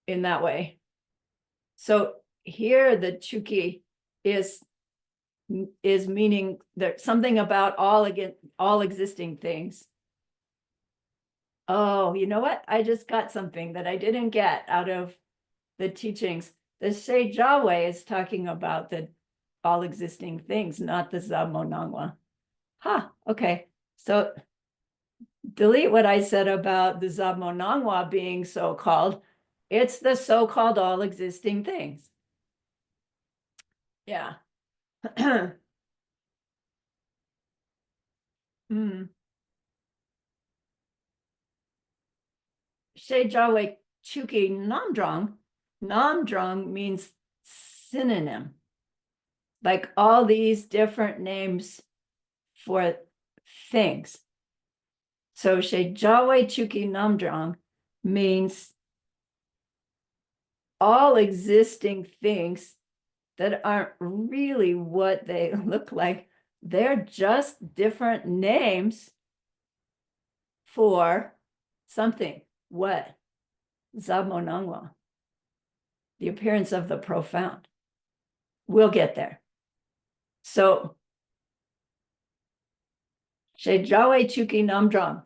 [SPEAKER 1] in that way. So here the Chuki is meaning that something about all existing things. Oh, you know what? I just got something that I didn't get out of the teachings. The Seijawe is talking about the all existing things, not the Zamonangwa. Okay. So delete what I said about the Zamonangwa being so-called. It's the so-called all existing things. Yeah. Seijawe Chuki Namdrong. Namdrong means synonym. Like all these different names for things. So Seijawe Chuki Namdrong means all existing things that aren't really what they look like. They're just different names for something. What? Zamonangwa, the appearance of the profound. We'll get there. So Seijawe Chuki Namdrong.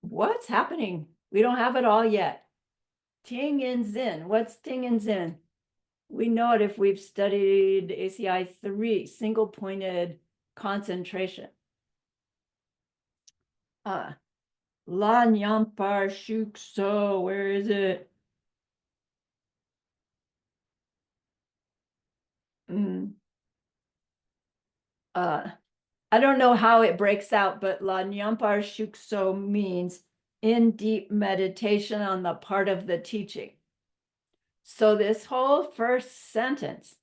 [SPEAKER 1] What's happening? We don't have it all yet. Ting and Zin. What's Ting and Zin? We know it if we've studied ACI 3, single-pointed concentration. La Nyampar Shukso, where is it? I don't know how it breaks out, but La Nyampar Shukso means in deep meditation on the part of the teaching. So this whole first sentence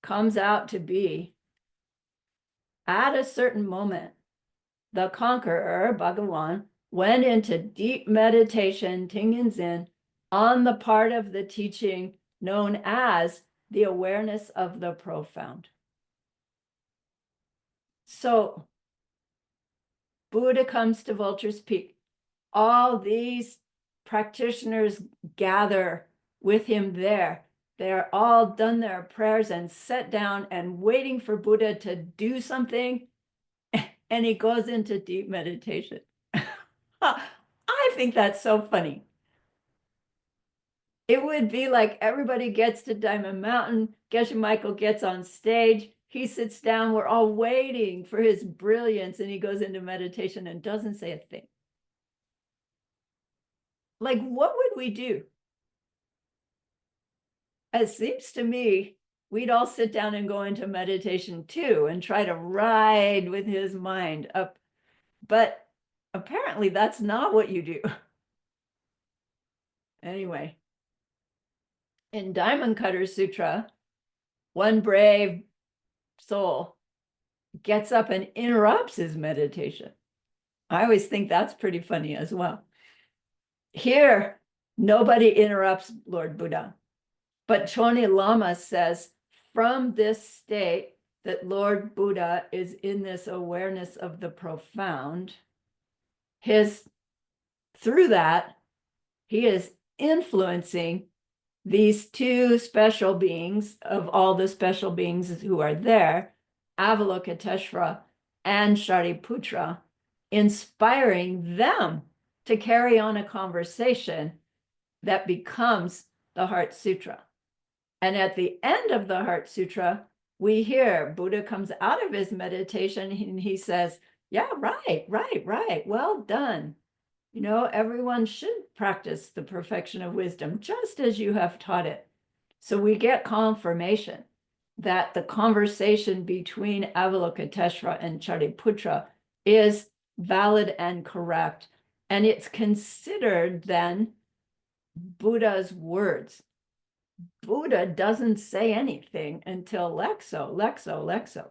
[SPEAKER 1] comes out to be, at a certain moment, the conqueror, Bhagawan, went into deep meditation, Tingin Zen, on the part of the teaching known as the awareness of the profound. So Buddha comes to Vulture's Peak. All these practitioners gather with him there. They're all done their prayers and sat down and waiting for Buddha to do something. And he goes into deep meditation. I think that's so funny. It would be like everybody gets to Diamond Mountain, Geshe Michael gets on stage, he sits down, we're all waiting for his brilliance, and he goes into meditation and doesn't say a thing. Like, what would we do? It seems to me we'd all sit down and go into meditation too and try to ride with his mind up. But apparently that's not what you do. Anyway, in Diamond Cutter Sutra, one brave soul gets up and interrupts his meditation. I always think that's pretty funny as well. Here, Nobody interrupts Lord Buddha. But Choni Lama says, from this state that Lord Buddha is in this awareness of the profound, through that, he is influencing these two special beings of all the special beings who are there, Avalokiteshvara and Shariputra, inspiring them to carry on a conversation that becomes the Heart Sutra. And at the end of the Heart Sutra, we hear Buddha comes out of his meditation and he says, yeah, right. Well done. You know, everyone should practice the perfection of wisdom just as you have taught it. So we get confirmation that the conversation between Avalokiteshvara and Shariputra is valid and correct. And it's considered then Buddha's words. Buddha doesn't say anything until Lexo.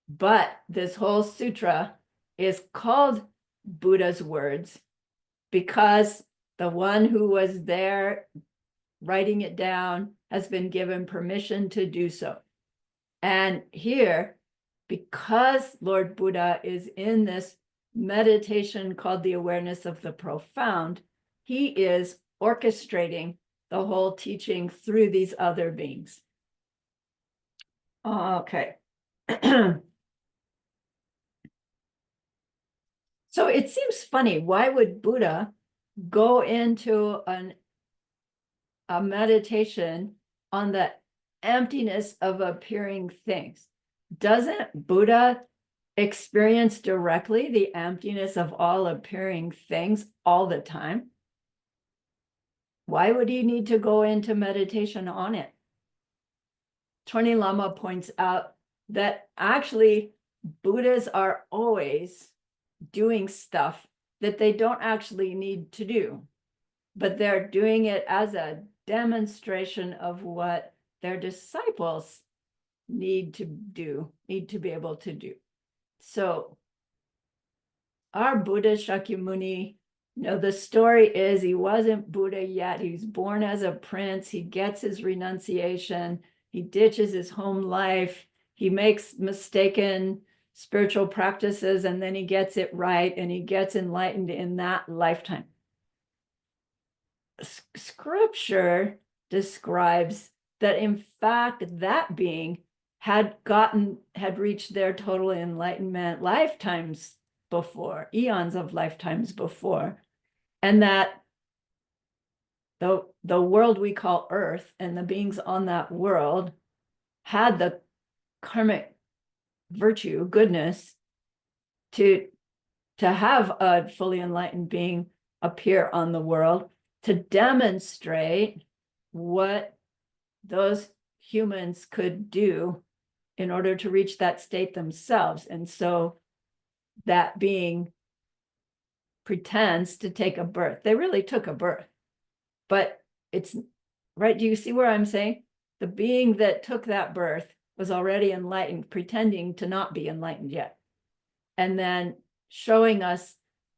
[SPEAKER 1] But this whole sutra is called Buddha's words because the one who was there writing it down has been given permission to do so. And here, because Lord Buddha is in this meditation called the awareness of the profound, he is orchestrating the whole teaching through these other beings. Okay. So it seems funny. Why would Buddha go into a meditation on the emptiness of appearing things? Doesn't Buddha experience directly the emptiness of all appearing things all the time? Why would he need to go into meditation on it? Choni Lama points out that actually Buddhas are always doing stuff that they don't actually need to do, but they're doing it as a demonstration of what their disciples need to be able to do. So our Buddha Shakyamuni, the story is he wasn't Buddha yet. He was born as a prince. He gets his renunciation. He ditches his home life. He makes mistaken spiritual practices, and then he gets it right, and he gets enlightened in that lifetime. Scripture describes that, in fact, that being had reached their total enlightenment lifetimes before, eons of lifetimes before, and that the world we call Earth and the beings on that world had the karmic virtue, goodness, to have a fully enlightened being appear on the world to demonstrate what those humans could do in order to reach that state themselves. And so that being pretends to take a birth. They really took a birth, but it's right. Do you see where I'm saying? The being that took that birth was already enlightened, pretending to not be enlightened yet. And then showing us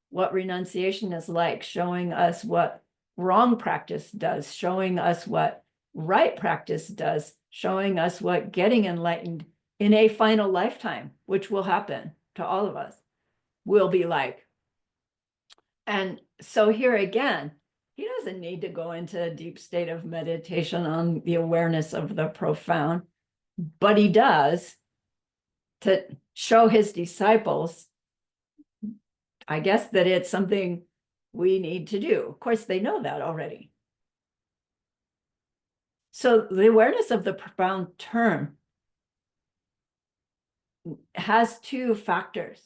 [SPEAKER 1] what renunciation is like, showing us what wrong practice does, showing us what right practice does, showing us what getting enlightened in a final lifetime, which will happen to all of us, will be like. And so here again, he doesn't need to go into a deep state of meditation on the awareness of the profound, but he does to show his disciples, I guess, that it's something we need to do. Of course, they know that already. So the awareness of the profound term has two factors.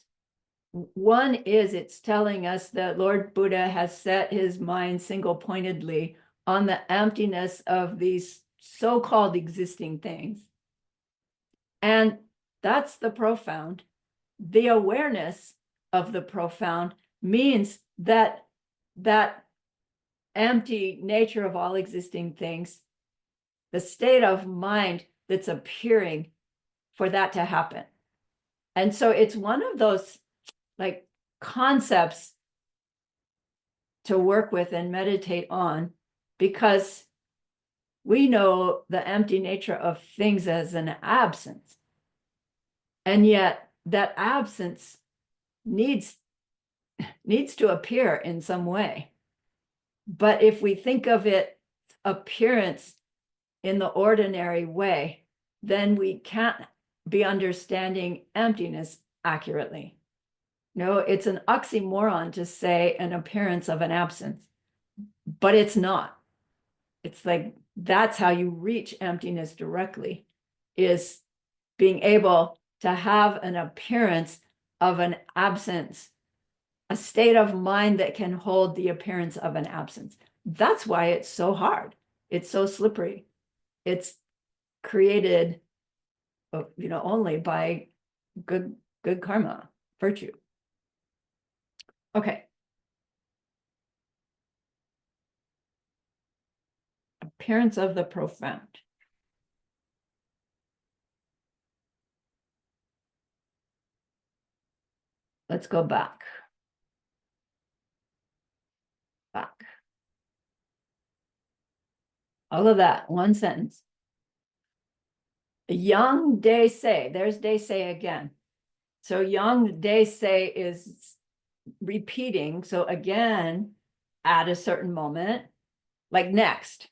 [SPEAKER 1] One is it's telling us that Lord Buddha has set his mind single-pointedly on the emptiness of these so-called existing things. And that's the profound. The awareness of the profound means that that empty nature of all existing things, the state of mind that's appearing for that to happen. And so it's one of those like concepts to work with and meditate on, because we know the empty nature of things as an absence. And yet that absence needs to appear in some way. But if we think of it appearance in the ordinary way, then we can't be understanding emptiness accurately. No, it's an oxymoron to say an appearance of an absence, but it's not. It's like, that's how you reach emptiness directly, is being able to have an appearance of an absence, a state of mind that can hold the appearance of an absence. That's why it's so hard. It's so slippery. It's created, only by good karma, virtue. Okay. Appearance of the profound. Let's go back. All of that, one sentence. Yang De Se, there's De Se again. So Yang De Se is repeating. So again, at a certain moment, like next.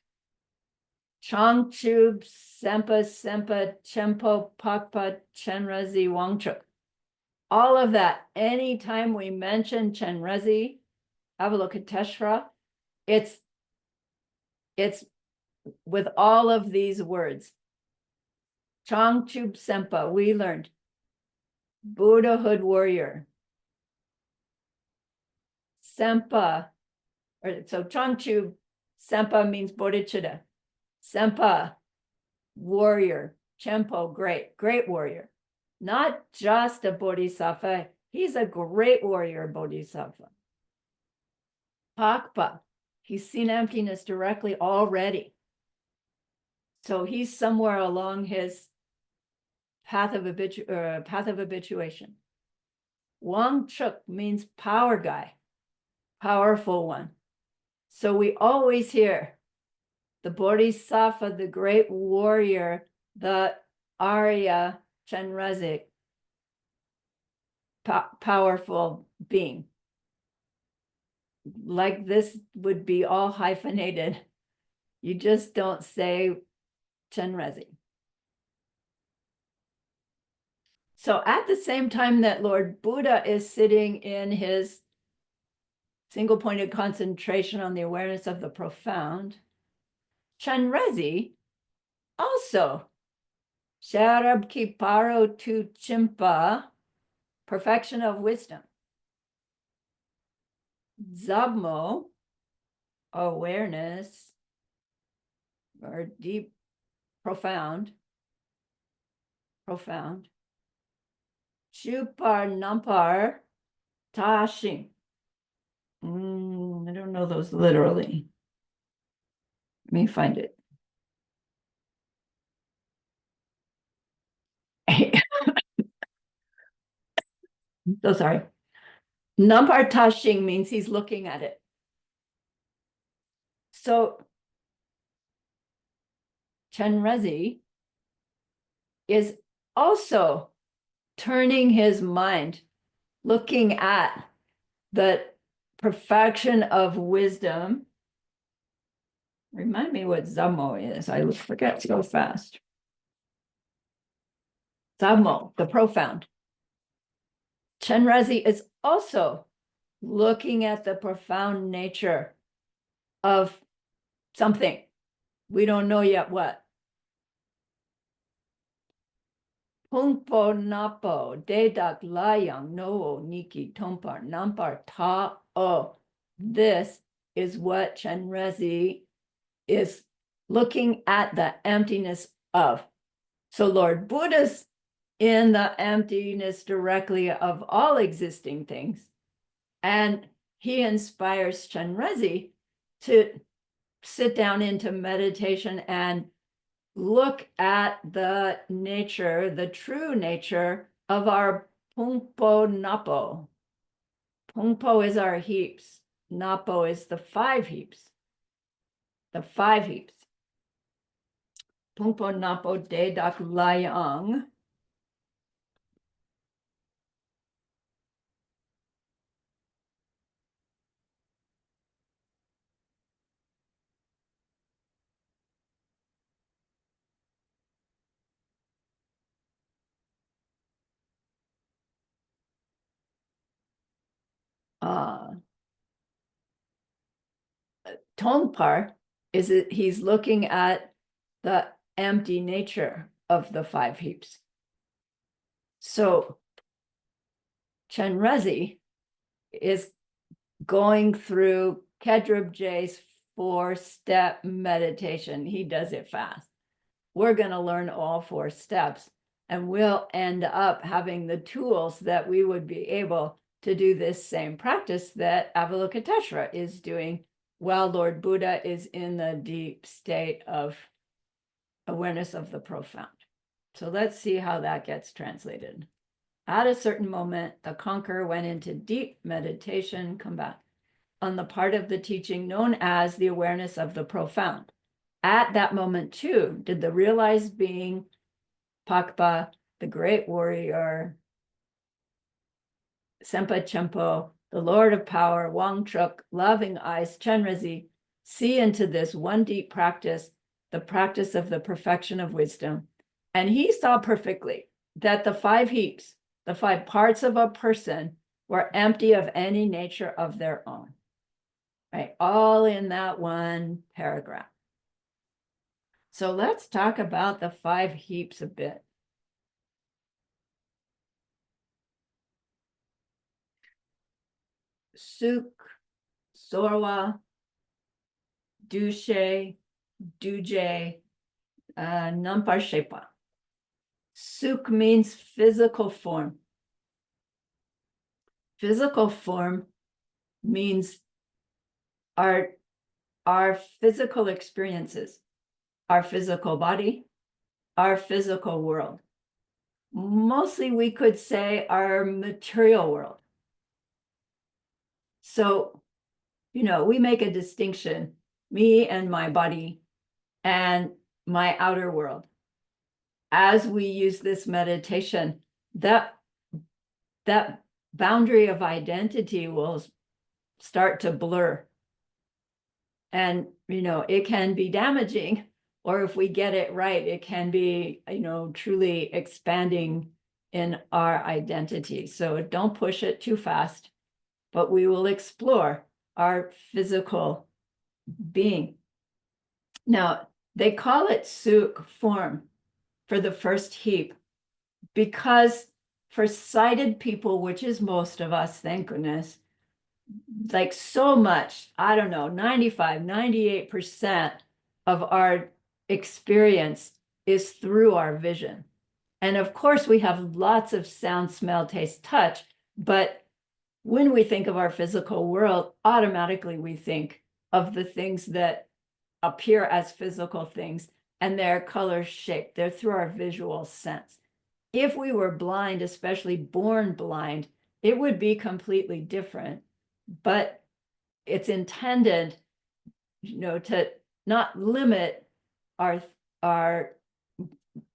[SPEAKER 1] Changchub Sempa Sempa Chempo Pakpa Chenrezi Wangchuk. All of that, anytime we mention Chenrezi, Avalokiteshvara, it's with all of these words. Changchub Sempa, we learned Buddhahood warrior. Sempa, so Changchub Sempa means bodhicitta. Sempa, warrior. Chempo, great warrior. Not just a bodhisattva, he's a great warrior bodhisattva. Pakpa, he's seen emptiness directly already. So he's somewhere along his path of habituation. Wangchuk means power guy, powerful one. So we always hear the bodhisattva, the great warrior, the Arya Chenrezi, powerful being. Like this would be all hyphenated. You just don't say Chenrezi. So at the same time that Lord Buddha is sitting in his single-pointed concentration on the awareness of the profound, Chenrezi also, Sharab Kiparo tu Chimpa, perfection of wisdom. Zabmo, awareness, or deep, profound. Chupar Nampar Tashing. I don't know those literally. Let me find it. So sorry. Nampar Tashing means he's looking at it. So Chenrezi is also turning his mind, looking at the perfection of wisdom. Remind me what Zammo is. I forget so fast. Zammo, the profound. Chenrezi is also looking at the profound nature of something. We don't know yet what. Pungpo napo dedak layang no niki tompar nampar ta o. This is what Chenrezi is looking at the emptiness of. So Lord Buddha's in the emptiness directly of all existing things. And he inspires Chenrezi to sit down into meditation and look at the nature, the true nature of our Pungpo Napo. Pungpo is our heaps. Napo is the 5 heaps. The 5 heaps. Pungpo Napo De Dak Layang. Tongpar is he's looking at the empty nature of the 5 heaps. So Chenrezig is going through Kedrib J's 4-step meditation. He does it fast. We're going to learn all 4 steps, and we'll end up having the tools that we would be able to do this same practice that Avalokiteshvara is doing while Lord Buddha is in the deep state of awareness of the profound. So let's see how that gets translated. At a certain moment, the conqueror went into deep meditation, come back, on the part of the teaching known as the awareness of the profound. At that moment, too, did the realized being, Pakpa, the great warrior, Sempa Chempo, the Lord of Power, Wang Truk, Loving Eyes, Chenrezig, see into this one deep practice, the practice of the perfection of wisdom. And he saw perfectly that the 5 heaps, the 5 parts of a person, were empty of any nature of their own. Right? All in that one paragraph. So let's talk about the 5 heaps a bit. Suk, Sorwa, Dushe, Duje, Nampar Shepa. Suk means physical form. Physical form means our physical experiences, our physical body, our physical world. Mostly we could say our material world. So, we make a distinction, me and my body and my outer world. As we use this meditation, that boundary of identity will start to blur. And, it can be damaging, or if we get it right, it can be, truly expanding in our identity. So don't push it too fast, but we will explore our physical being. Now, they call it suk, form, for the first heap, because for sighted people, which is most of us, thank goodness, like so much, I don't know, 95, 98% of our experience is through our vision. And of course, we have lots of sound, smell, taste, touch, but when we think of our physical world, automatically we think of the things that appear as physical things, and their color, shape, they're through our visual sense. If we were blind, especially born blind, it would be completely different. But it's intended, to not limit our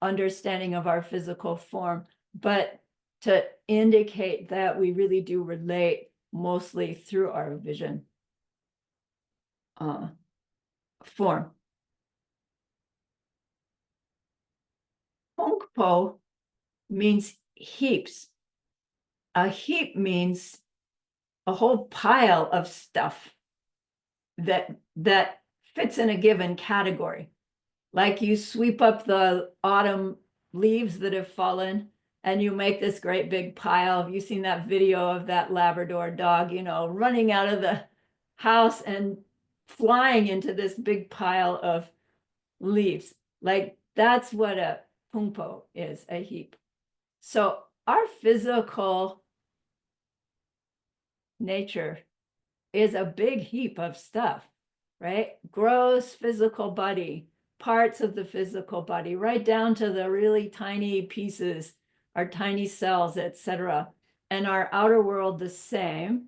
[SPEAKER 1] understanding of our physical form, but to indicate that we really do relate mostly through our vision form. Pongpo means heaps. A heap means a whole pile of stuff that fits in a given category. Like you sweep up the autumn leaves that have fallen and you make this great big pile. Have you seen that video of that Labrador dog, running out of the house and flying into this big pile of leaves? Like that's what a pungpo is, a heap. So our physical nature is a big heap of stuff, right? Gross physical body, parts of the physical body, right down to the really tiny pieces, our tiny cells, etc. And our outer world the same.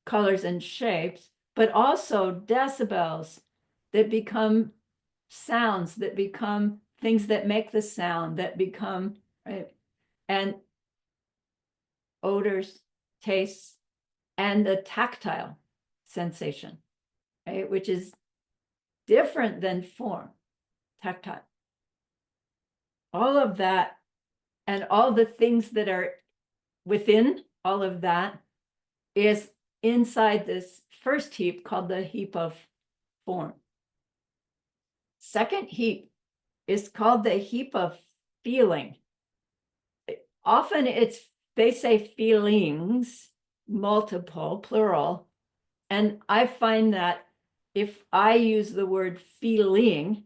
[SPEAKER 1] colors and shapes, but also decibels that become sounds, that become things that make the sound, that become, right? And odors, tastes, and the tactile sensation, right? Which is different than form, tactile. All of that and all the things that are within all of that is inside this first heap called the heap of form. Second heap is called the heap of feeling. Often they say feelings, multiple, plural. And I find that if I use the word feeling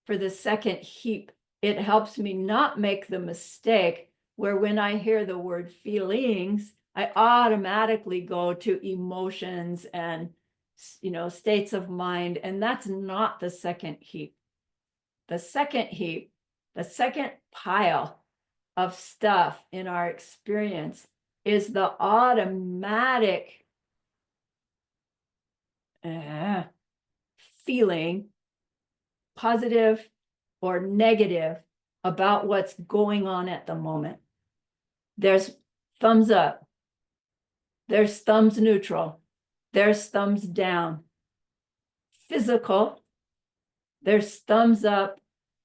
[SPEAKER 1] for the second heap, it helps me not make the mistake where when I hear the word feelings, I automatically go to emotions and, states of mind. And that's not the second heap. The second heap, the second pile of stuff in our experience is the automatic feeling, positive or negative, about what's going on at the moment. There's thumbs up, there's thumbs neutral, there's thumbs down. Physical, there's thumbs up,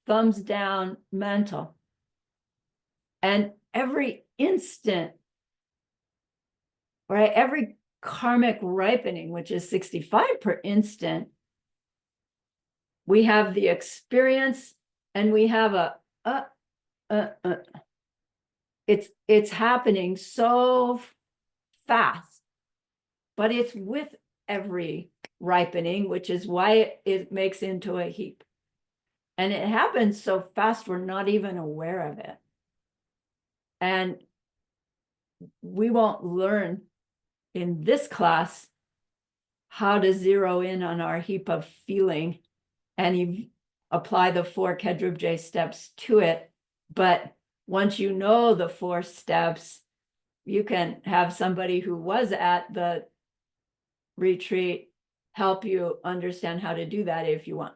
[SPEAKER 1] thumbs down, mental. And every instant, right, every karmic ripening, which is 65 per instant, we have the experience and we have it's happening so fast, but it's with every ripening, which is why it makes into a heap. And it happens so fast, we're not even aware of it. And we won't learn in this class how to zero in on our heap of feeling and apply the 4 Kedrubje steps to it. But once you know the 4 steps, you can have somebody who was at the retreat help you understand how to do that if you want.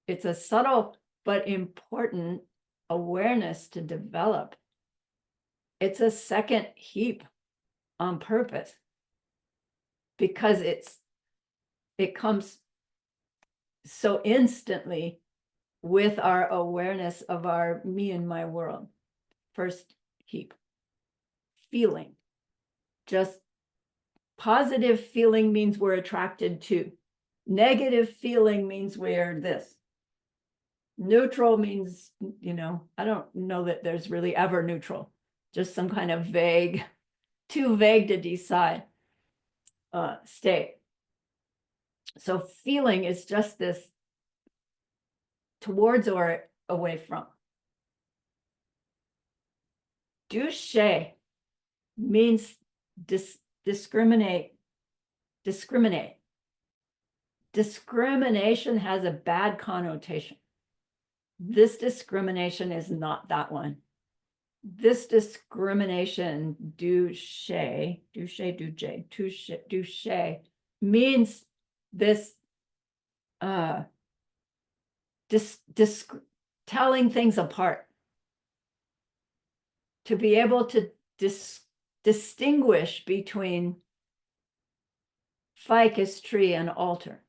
[SPEAKER 1] It's a subtle but important awareness to develop. It's a second heap on purpose because it comes so instantly with our awareness of our me and my world. First heap, feeling. Just positive feeling means we're attracted to. Negative feeling means we're this. Neutral means, I don't know that there's really ever neutral, just some kind of vague, too vague to decide state. So feeling is just this towards or away from. Douche means discriminate. Discrimination has a bad connotation. This discrimination is not that one. This discrimination, douche, means this telling things apart. To be able to distinguish between ficus tree and altar.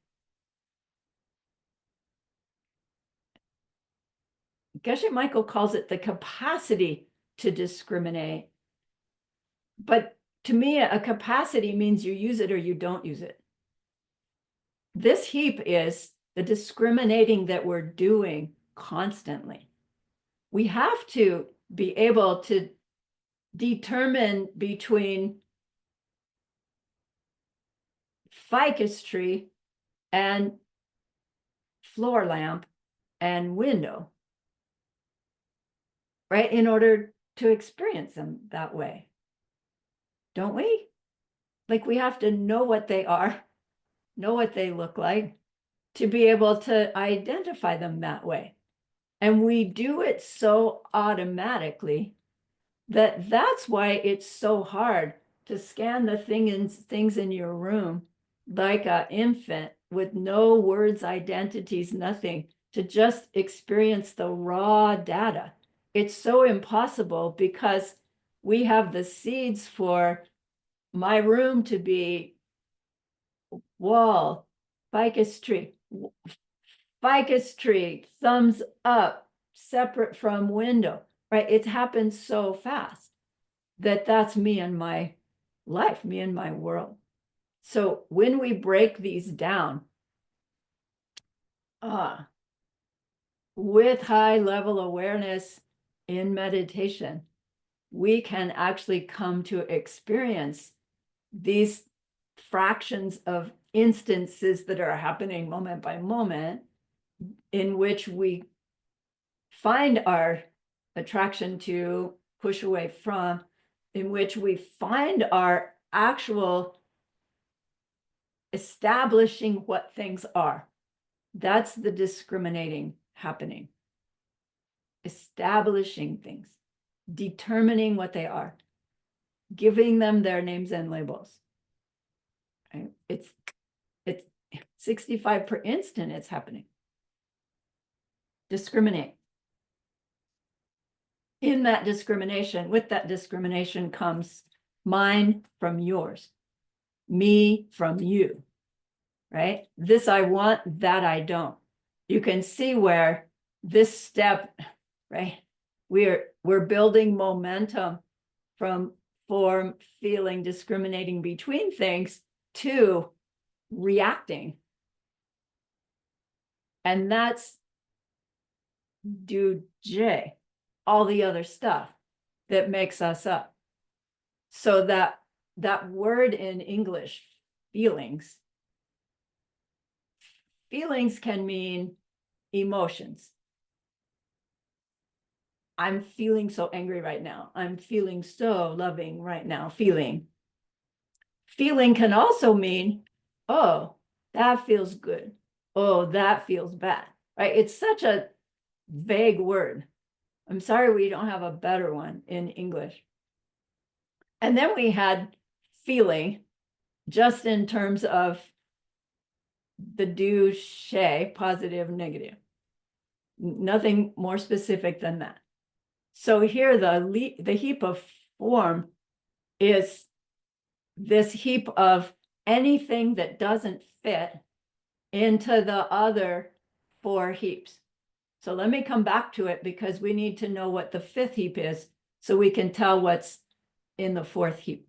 [SPEAKER 1] Geshe Michael calls it the capacity to discriminate. But to me, a capacity means you use it or you don't use it. This heap is the discriminating that we're doing constantly. We have to be able to determine between ficus tree and floor lamp and window, right? In order to experience them that way. Don't we? Like we have to know what they are, know what they look like to be able to identify them that way. And we do it so automatically That's why it's so hard to scan the things in your room like an infant with no words, identities, nothing, to just experience the raw data. It's so impossible because we have the seeds for my room to be wall, ficus tree, thumbs up, separate from window, right? It happens so fast that's me and my life, me and my world. So when we break these down, with high level awareness in meditation, we can actually come to experience these fractions of instances that are happening moment by moment, in which we find our attraction to, push away from, in which we find our actual establishing what things are. That's the discriminating happening. Establishing things, determining what they are, giving them their names and labels. Right? It's 65 per instant it's happening. Discriminate. In that discrimination, with that discrimination comes mine from yours, me from you, right? This I want, that I don't. You can see where this step, right? We're building momentum from form, feeling, discriminating between things to reacting. And that's J, all the other stuff that makes us up. So that word in English, feelings can mean emotions. I'm feeling so angry right now. I'm feeling so loving right now. Feeling can also mean, oh, that feels good. Oh, that feels bad, right? It's such a vague word. I'm sorry we don't have a better one in English. And then we had feeling, just in terms of the do-she, positive, negative. Nothing more specific than that. So here the heap of form is this heap of anything that doesn't fit into the other 4 heaps. So let me come back to it, because we need to know what the 5th heap is so we can tell what's in the 4th heap.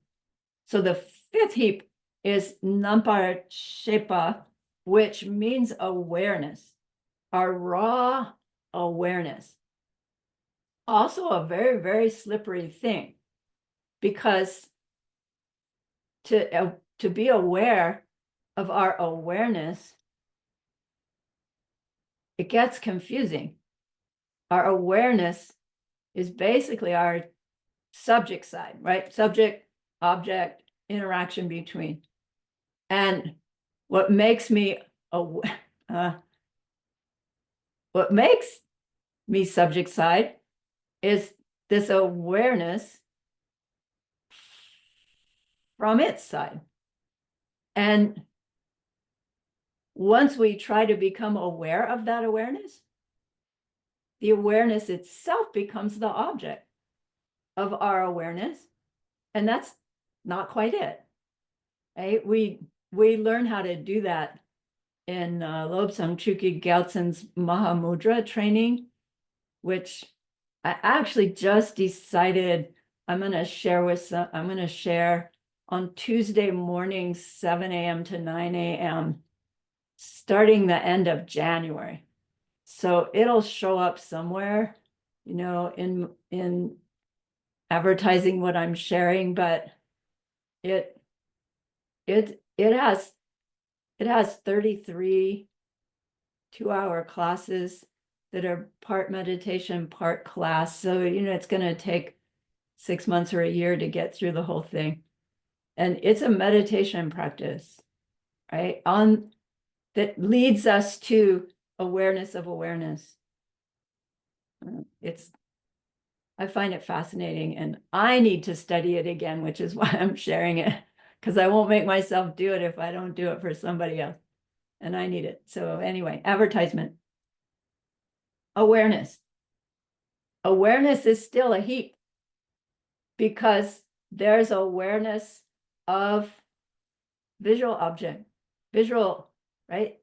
[SPEAKER 1] So the 5th heap is Nampar Shepa, which means awareness, our raw awareness. Also a very, very slippery thing, because to be aware of our awareness, it gets confusing. Our awareness is basically our subject side, right? Subject, object, interaction between. And what makes me subject side is this awareness from its side. And once we try to become aware of that awareness, the awareness itself becomes the object of our awareness. And that's not quite it, right? We learn how to do that in Lobsang Chukyi Gyaltsen's Mahamudra training, which I actually just decided I'm going to share on Tuesday morning, 7 a.m. to 9 a.m., starting the end of January. So it'll show up somewhere, in advertising what I'm sharing, but it has 33 2-hour classes that are part meditation, part class. So, it's going to take 6 months or a year to get through the whole thing. And it's a meditation practice, right? That leads us to awareness of awareness. I find it fascinating, and I need to study it again, which is why I'm sharing it, because I won't make myself do it if I don't do it for somebody else. And I need it. So anyway, advertisement. Awareness. Awareness is still a heap because there's awareness of visual object, visual, right?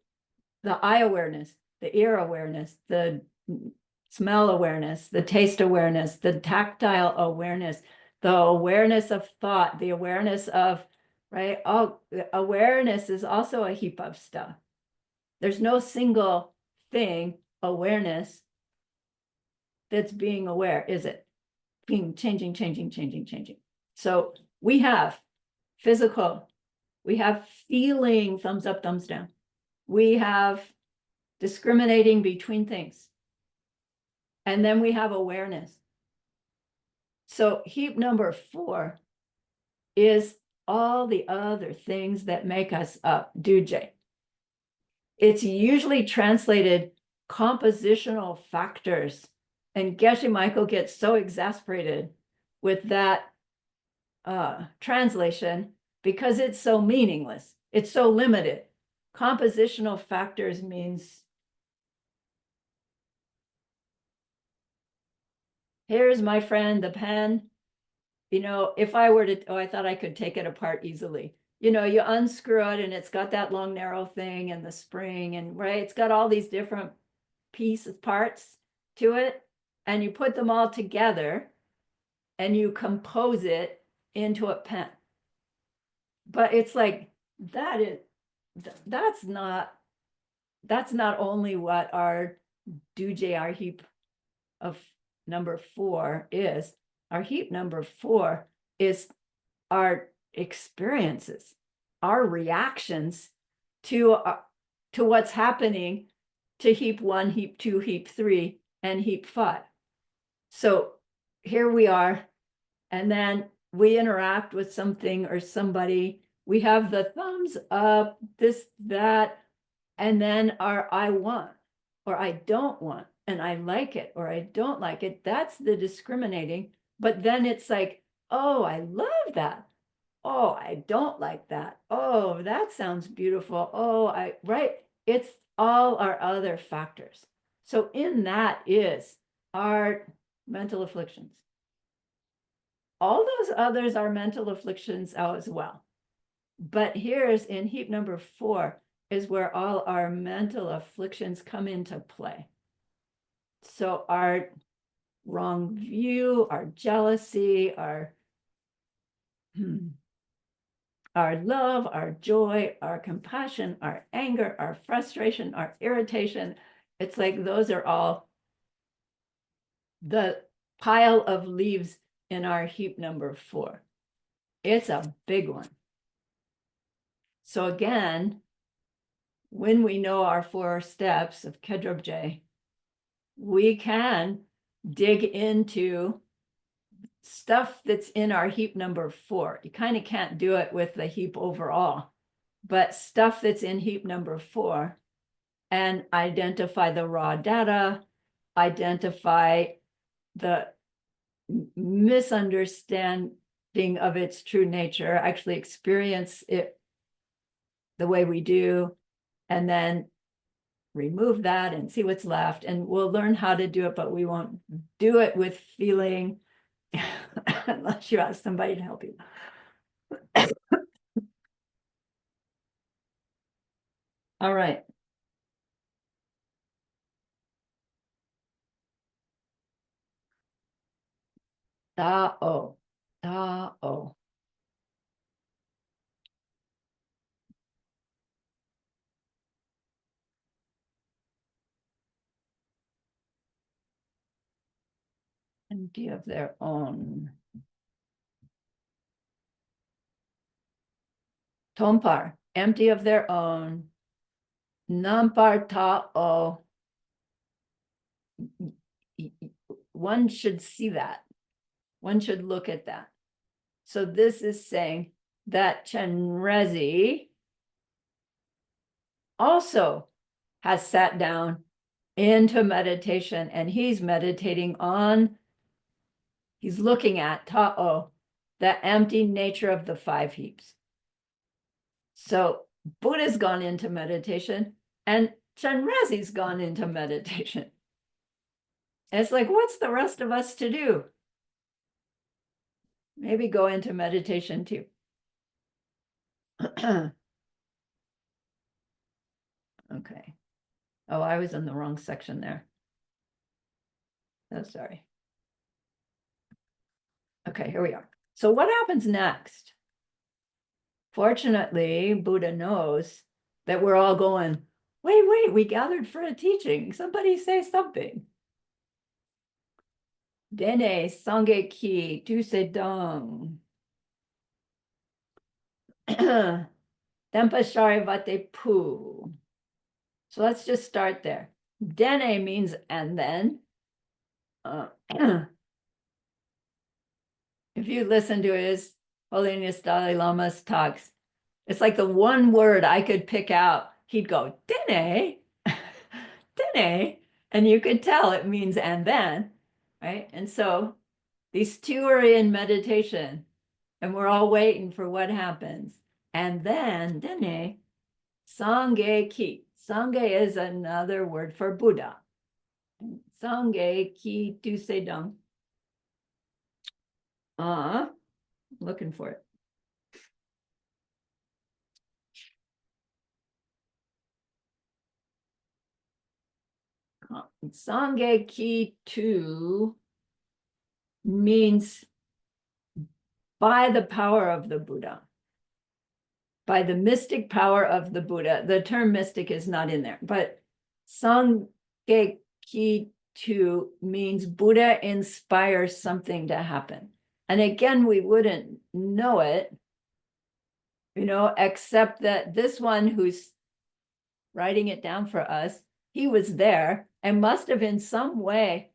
[SPEAKER 1] The eye awareness, the ear awareness, the smell awareness, the taste awareness, the tactile awareness, the awareness of thought, the awareness of, right? All awareness is also a heap of stuff. There's no single thing, awareness, that's being aware, is it? Being changing, changing, changing, changing. So we have physical, we have feeling, thumbs up, thumbs down. We have discriminating between things. And then we have awareness. So heap number 4 is all the other things that make us up, duje. It's usually translated compositional factors. And Geshe Michael gets so exasperated with that translation because it's so meaningless. It's so limited. Compositional factors means here's my friend, the pen. You know, if I were to, oh, I thought I could take it apart easily. You know, you unscrew it and it's got that long, narrow thing and the spring and right, it's got all these different pieces, parts to it. And you put them all together and you compose it into a pen. But it's like, that's not only what our duje, our heap of number 4 is. Our heap number 4 is our experiences, our reactions to what's happening to heap 1, heap 2, heap 3, and heap 5. So here we are, and then we interact with something or somebody. We have the thumbs up, this, that, and then our I want or I don't want, and I like it or I don't like it. That's the discriminating. But then it's like, oh, I love that. Oh, I don't like that. Oh, that sounds beautiful. Oh, right. It's all our other factors. So in that is our mental afflictions. All those others are mental afflictions as well. But here's in heap number 4 is where all our mental afflictions come into play. So our wrong view, our jealousy, our love, our joy, our compassion, our anger, our frustration, our irritation. It's like those are all the pile of leaves in our heap number 4. It's a big one. So again, when we know our 4 steps of Kedrobje, we can dig into stuff that's in our heap number 4. You kind of can't do it with the heap overall, but stuff that's in heap number 4 and identify the raw data, identify the misunderstanding of its true nature, actually experience it the way we do, and then remove that and see what's left. And we'll learn how to do it, but we won't do it with feeling unless you ask somebody to help you. All right. Da-o, da-o. Empty of their own. Tompar, empty of their own. Nampar ta-o. One should see that. One should look at that. So this is saying that Chenrezi also has sat down into meditation, and he's meditating on He's looking at ta'o, the empty nature of the five heaps. So Buddha's gone into meditation and Chenrezi's gone into meditation. And it's like, what's the rest of us to do? Maybe go into meditation too. Okay. Oh, I was in the wrong section there. Oh, sorry. Okay, here we are. So what happens next? Fortunately, Buddha knows that we're all going, wait, we gathered for a teaching. Somebody say something. Dene sange ki tu se dong. Dempa sharivate pu. So let's just start there. Dene means and then. If you listen to his Holiness Dalai Lama's talks, it's like the one word I could pick out. He'd go, Dene, Dene, and you could tell it means and then, right? And so these two are in meditation, and we're all waiting for what happens. And then, Dene, Sangye Ki. Sangye is another word for Buddha. Sangye Ki Tu Se Dong. Looking for it. Sangye Ki Tu means by the power of the Buddha, by the mystic power of the Buddha. The term mystic is not in there, but Sangye Ki Tu means Buddha inspires something to happen. And again, we wouldn't know it, except that this one who's writing it down for us, he was there and must have in some way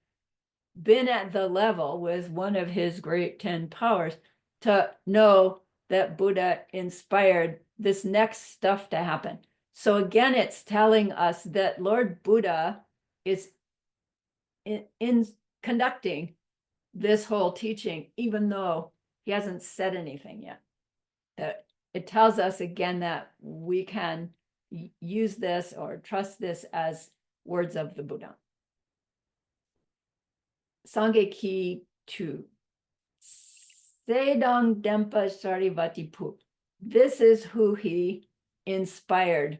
[SPEAKER 1] been at the level with one of his great 10 powers to know that Buddha inspired this next stuff to happen. So again, it's telling us that Lord Buddha is in conducting this whole teaching, even though he hasn't said anything yet. That it tells us again that we can use this or trust this as words of the Buddha. Sangye Ki Tu. Sedang Dempa Sarivati Pu. This is who he inspired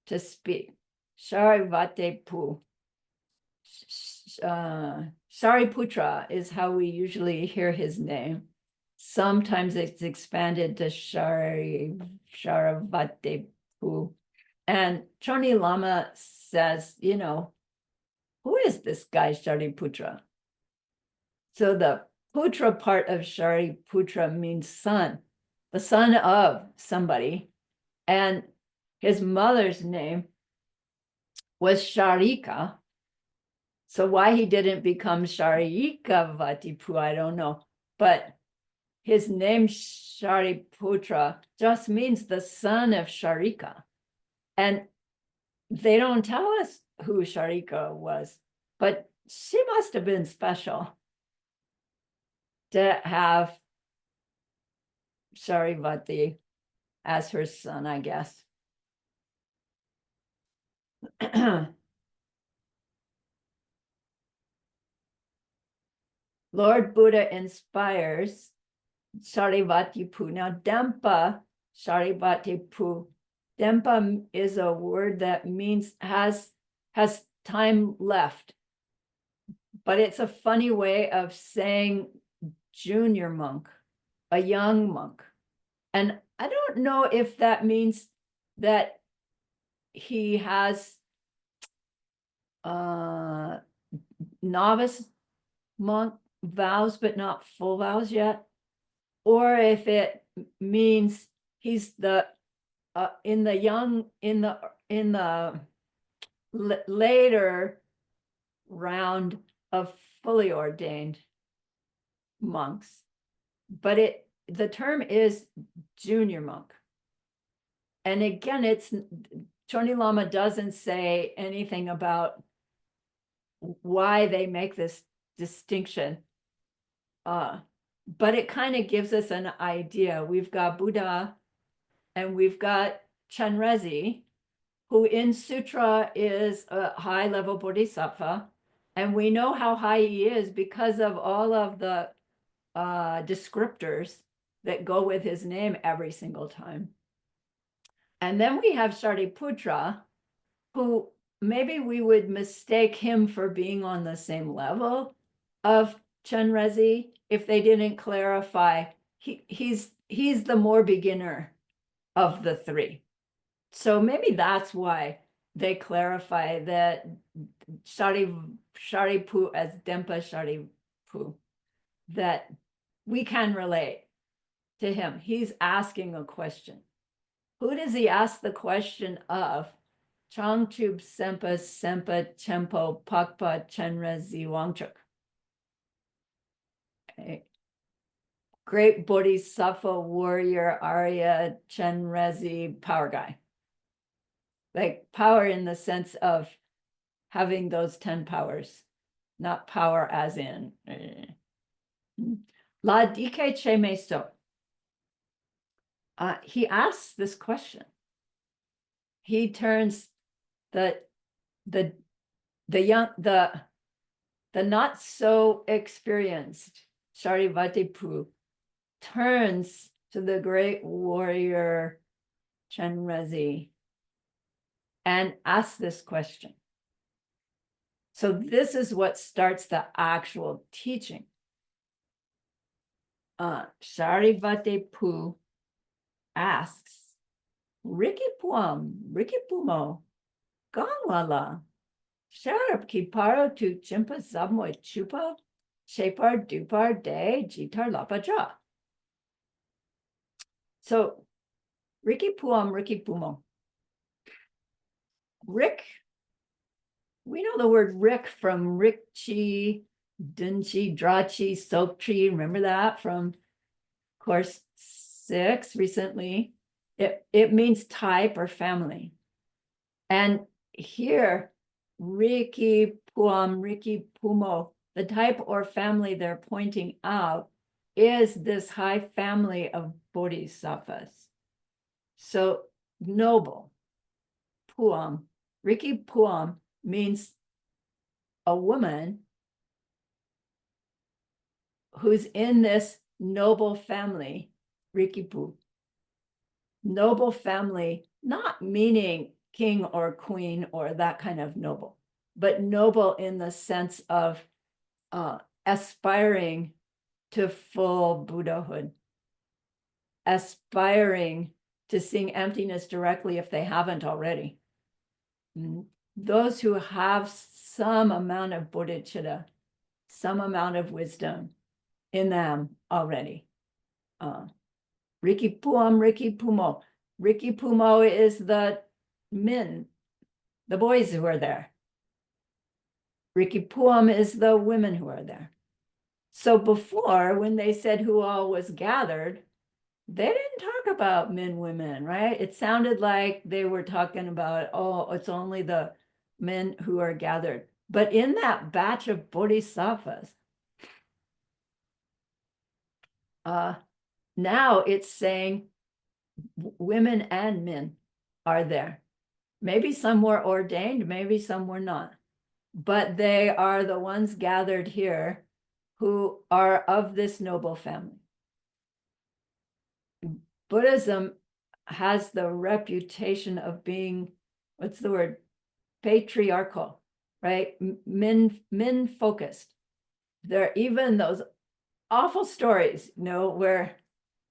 [SPEAKER 1] to speak. Sarivate Pu. Shariputra is how we usually hear his name. Sometimes it's expanded to Sharavate Pu. And Choni Lama says, who is this guy Shariputra? So the Putra part of Shariputra means son, the son of somebody. And his mother's name was Sharika. So why he didn't become Sharika Vatipu, I don't know. But his name Shariputra just means the son of Sharika. And they don't tell us who Sharika was, but she must have been special to have Sarivati as her son, I guess. Lord Buddha inspires Sarivati Pu. Now, Dempa Sarivati Pu. Dempa is a word that means has time left, but it's a funny way of saying junior monk, a young monk. And I don't know if that means that he has novice monk vows, but not full vows yet, or if it means he's the in the later round of fully ordained monks, but the term is junior monk. And again, Choni Lama doesn't say anything about why they make this distinction. But it kind of gives us an idea. We've got Buddha and we've got Chenrezig, who in Sutra is a high level bodhisattva. And we know how high he is because of all of the descriptors that go with his name every single time. And then we have Shariputra, who maybe we would mistake him for being on the same level of Chenrezig if they didn't clarify. He's the more beginner of the three. So maybe that's why they clarify that Sharipu as Dempa Sharipu, that we can relate to him. He's asking a question. Who does he ask the question of? Changchub Sempa Sempa Chempo Pakpa Chenrezig Wangchuk. Okay. Great Bodhisattva warrior Arya Chenrezig power guy. Like power in the sense of having those 10 powers, not power as in. La dike che mesto. He asks this question. He turns the not so experienced Sharivatepu turns to the great warrior Chenrezig and asks this question. So this is what starts the actual teaching. Sharivatepu asks, Riki Pumo, Gangwala, Sharap Kiparo tu Chimpa Zabmoy Chupa, Shapar Dupar De Jitar Lapaja. So Riki Pumo. Rick, we know the word Rick from Rikchi, Dunchi, Drachi, Sokchi. Remember that from course 6 recently? It means type or family. And here, Riki Pumo, the type or family they're pointing out is this high family of bodhisattvas. So noble, Puam, Riki Puam means a woman who's in this noble family, Riki Pu. Noble family, not meaning king or queen or that kind of noble, but noble in the sense of aspiring to full Buddhahood, aspiring to seeing emptiness directly if they haven't already. Those who have some amount of bodhicitta, some amount of wisdom in them already. Riki Pumo. Riki Pumo is the men, the boys who are there. Riki Puam is the women who are there. So before, when they said who all was gathered, they didn't talk about men, women, right? It sounded like they were talking about, oh, it's only the men who are gathered. But in that batch of bodhisattvas, now it's saying women and men are there. Maybe some were ordained, maybe some were not. But they are the ones gathered here who are of this noble family. Buddhism has the reputation of being, what's the word? Patriarchal, right? Men focused. There are even those awful stories, where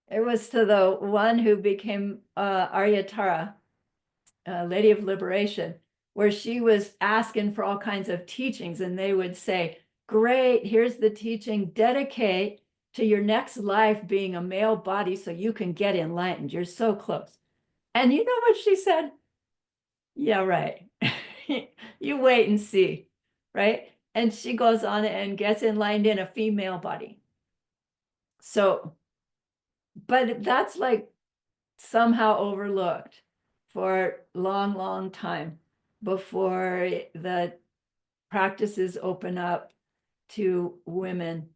[SPEAKER 1] it was to the one who became Aryatara, Lady of Liberation, where she was asking for all kinds of teachings, and they would say, great, here's the teaching, dedicate to your next life being a male body so you can get enlightened. You're so close. And you know what she said? Yeah, right. You wait and see, right? And she goes on and gets enlightened in a female body. So, but that's like somehow overlooked for a long, long time before the practices open up to women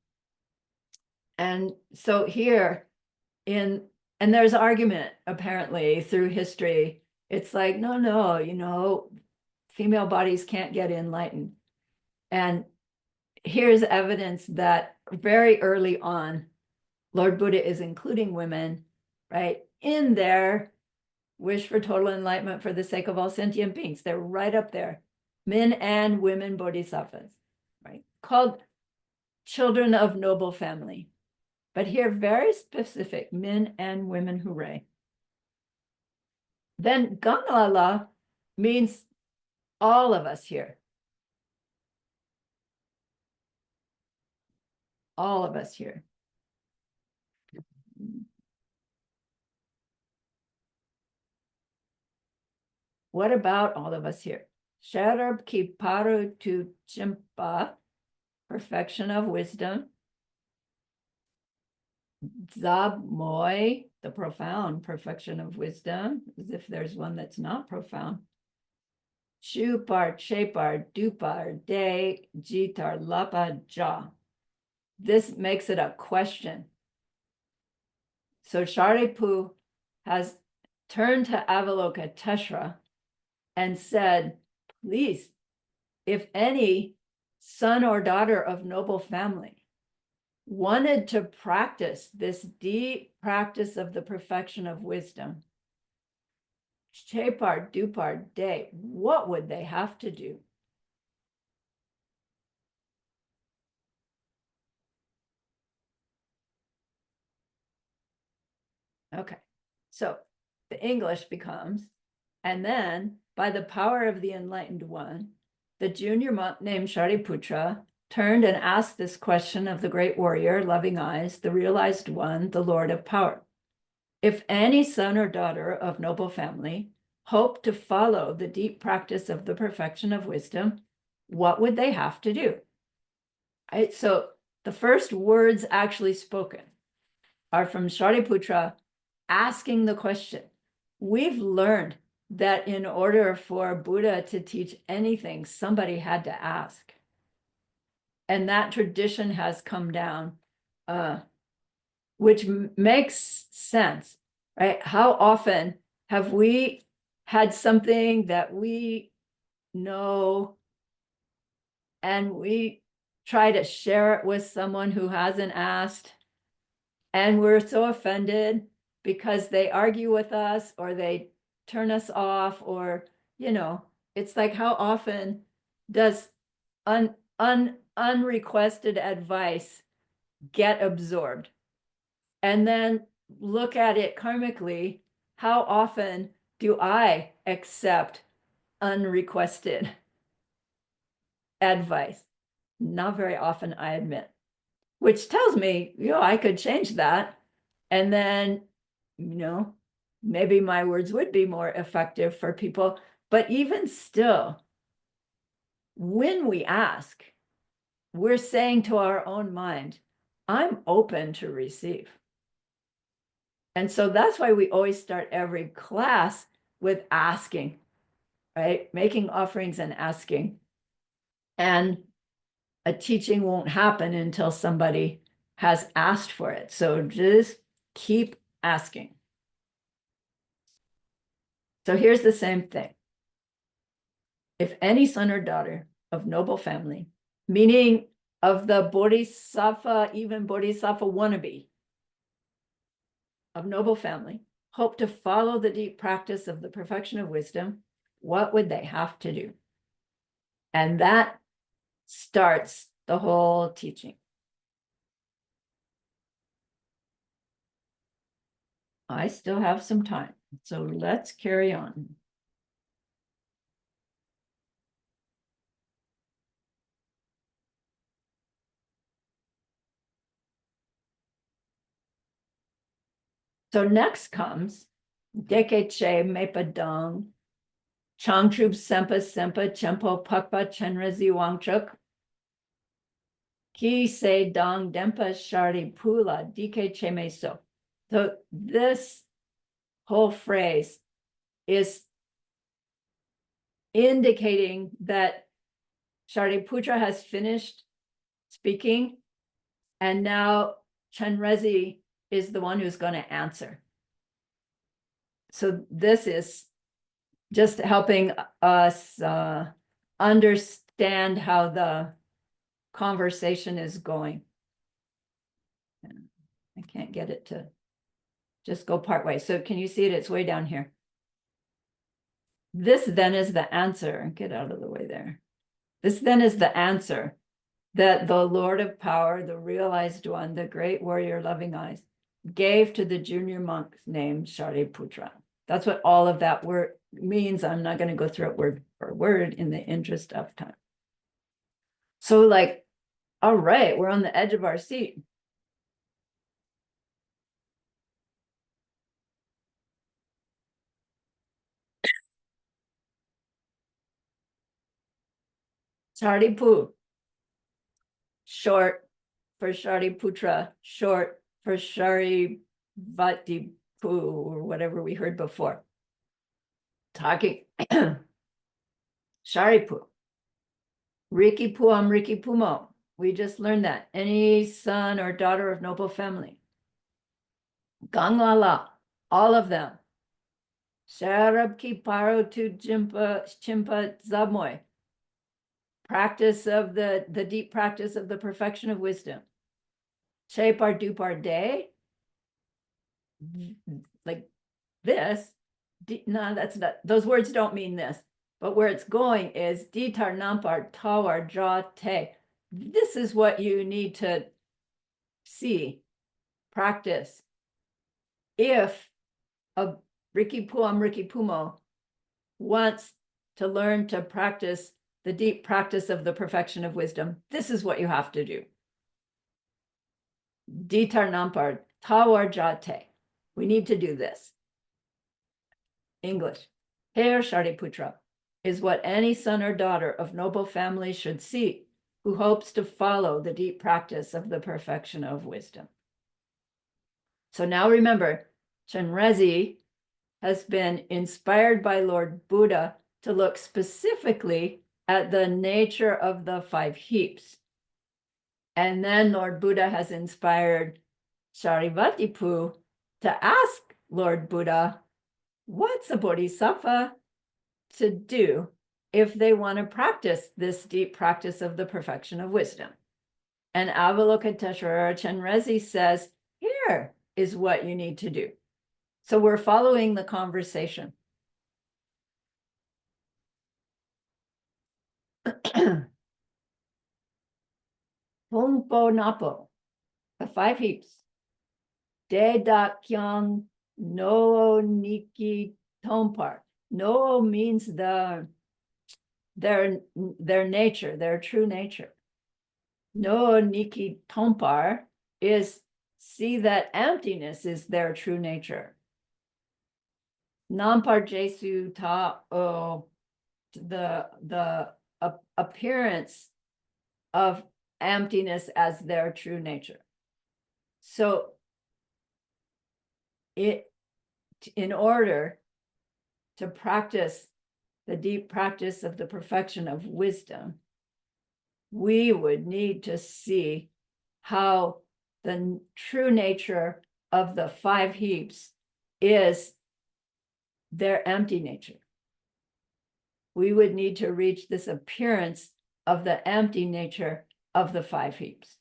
[SPEAKER 1] And so here and there's argument apparently through history. It's like, no, female bodies can't get enlightened. And here's evidence that very early on, Lord Buddha is including women, right, in their wish for total enlightenment for the sake of all sentient beings. They're right up there, men and women bodhisattvas, right, called children of noble family. But here, very specific, men and women, hooray. Then Ganglala means all of us here. All of us here. What about all of us here? Sharab ki paru tu chimpa, perfection of wisdom. Zab moi, the profound perfection of wisdom, as if there's one that's not profound. Chupar, chepar, dupar, de, jitar, lapa, ja. This makes it a question. So Sharipu has turned to Avalokiteshvara and said, please, if any son or daughter of noble family wanted to practice this deep practice of the perfection of wisdom, Chepar, Dupar, De, what would they have to do? Okay, so the English becomes, and then by the power of the enlightened one, the junior monk named Shariputra turned and asked this question of the great warrior, loving eyes, the realized one, the Lord of power. If any son or daughter of noble family hope to follow the deep practice of the perfection of wisdom, what would they have to do? Right? So the first words actually spoken are from Shariputra asking the question. We've learned that in order for Buddha to teach anything, somebody had to ask. And that tradition has come down, which makes sense, right? How often have we had something that we know and we try to share it with someone who hasn't asked, and we're so offended because they argue with us or they turn us off, or, it's like, how often does unrequested advice get absorbed? And then look at it karmically. How often do I accept unrequested advice? Not very often, I admit, which tells me, I could change that. And then, maybe my words would be more effective for people. But even still, when we ask, we're saying to our own mind, I'm open to receive. And so that's why we always start every class with asking, right? Making offerings and asking. And a teaching won't happen until somebody has asked for it. So just keep asking. So here's the same thing. If any son or daughter of noble family, meaning of the bodhisattva, even bodhisattva wannabe, of noble family, hope to follow the deep practice of the perfection of wisdom, what would they have to do? And that starts the whole teaching. I still have some time, so let's carry on. So next comes Deke Che Mepa Dong, Changchub Sempa Sempa Chempo Pukpa Chenrezi Wangchuk, Ki Se Dong Dempa Shari Pula Dike Che Meso. So this whole phrase is indicating that Shariputra has finished speaking, and now Chenrezig is the one who's going to answer. So this is just helping us understand how the conversation is going. I can't get it to just go part way. So can you see it? It's way down here. This then is the answer. Get out of the way there. This then is the answer that the Lord of Power, the realized one, the great warrior loving eyes, gave to the junior monk named Shariputra. That's what all of that word means. I'm not going to go through it word for word in the interest of time. So like, all right, we're on the edge of our seat. Sharipu, short for Shariputra, short for Sharivatipu, or whatever we heard before. Talking Sharipu. Riki Puam, Riki Pumo. We just learned that. Any son or daughter of noble family. Ganglala, all of them. Sharab ki paro tu chimpa zabmoy. Practice of the deep practice of the perfection of wisdom. Shepar dupar day. Like this. No, that's not, those words don't mean this. But where it's going is ditar nampar tawar draw te. This is what you need to see, practice. If a Riki Puam, Riki Pumo wants to learn to practice the deep practice of the perfection of wisdom, this is what you have to do. Ditar nampar tawar jate. We need to do this. English. Hair Shariputra is what any son or daughter of noble family should seek, who hopes to follow the deep practice of the perfection of wisdom. So now remember, Chenrezig has been inspired by Lord Buddha to look specifically at the nature of the 5 heaps. And then Lord Buddha has inspired Sarivatipu to ask Lord Buddha, what's a bodhisattva to do if they want to practice this deep practice of the perfection of wisdom? And Avalokiteshvara Chenrezig says, here is what you need to do. So we're following the conversation. Pungpo Napo, the 5 heaps. De da kyang no niki tompar. No means their nature, their true nature. No niki tompar is see that emptiness is their true nature. Nampar Jesu ta o, the appearance of emptiness as their true nature. So in order to practice the deep practice of the perfection of wisdom, we would need to see how the true nature of the 5 heaps is their empty nature. We would need to reach this appearance of the empty nature of the 5 heaps.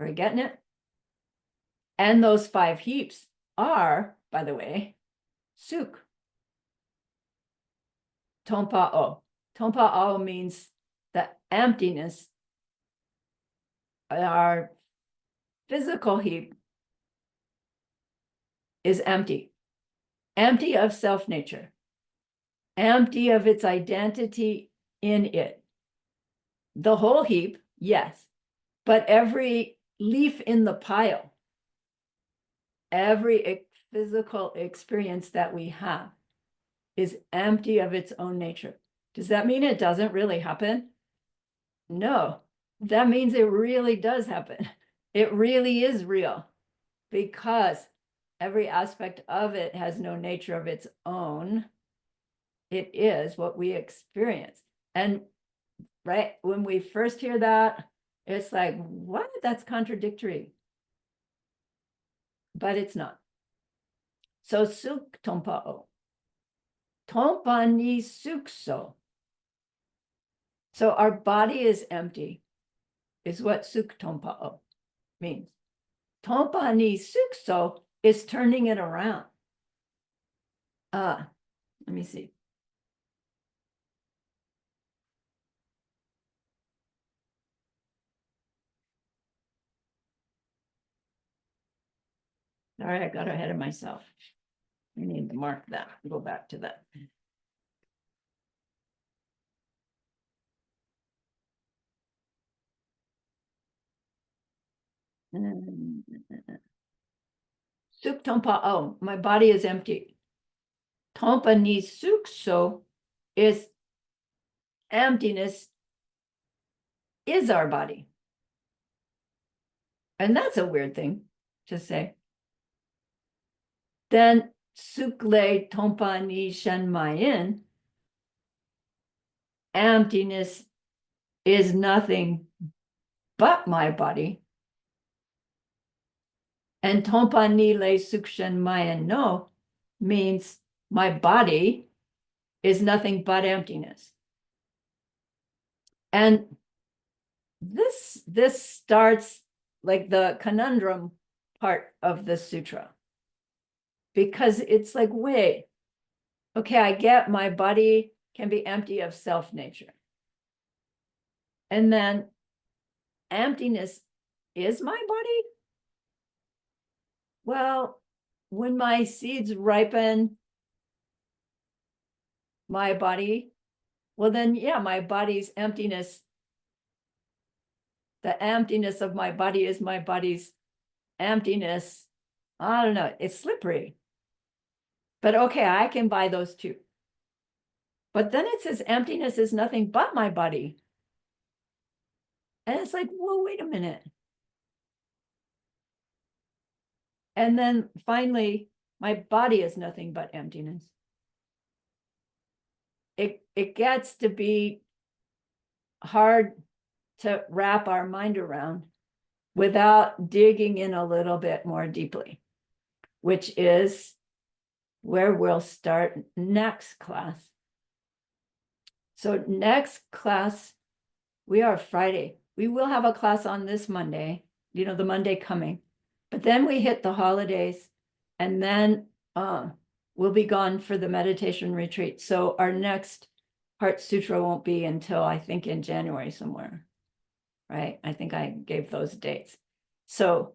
[SPEAKER 1] Are you getting it? And those 5 heaps are, by the way, suk. Tompa'o. Tompa'o means the emptiness. Our physical heap is empty. Empty of self-nature. Empty of its identity in it. The whole heap, yes. But every leaf in the pile, every physical experience that we have is empty of its own nature. Does that mean it doesn't really happen? No, that means it really does happen. It really is real, because every aspect of it has no nature of its own. It is what we experience. And right when we first hear that, it's like, what? That's contradictory. but it's not. So suk tompa o. Tompa ni sukso. So our body is empty, is what suk tompa o means. Tompa ni sukso is turning it around. Let me see. All right, I got ahead of myself. I need to mark that, go back to that. Suk tompa o, my body is empty. Tompa ni sukso is emptiness is our body. And that's a weird thing to say. Then sukle tompa ni shenmayin, emptiness is nothing but my body. And tompa ni le sukshen mayan no means my body is nothing but emptiness. And this starts like the conundrum part of the sutra, because it's like, wait, okay, I get my body can be empty of self nature. And then emptiness is my body? Well, when my seeds ripen my body, well then, yeah, my body's emptiness. The emptiness of my body is my body's emptiness. I don't know, it's slippery. But okay, I can buy those too. But then it says emptiness is nothing but my body. And it's like, whoa, wait a minute. And then finally, my body is nothing but emptiness. It gets to be hard to wrap our mind around without digging in a little bit more deeply, which is where we'll start next class. So next class, we are Friday. We will have a class on this Monday, the Monday coming. But then we hit the holidays, and then we'll be gone for the meditation retreat. So our next Heart Sutra won't be until, I think, in January somewhere, right? I think I gave those dates. So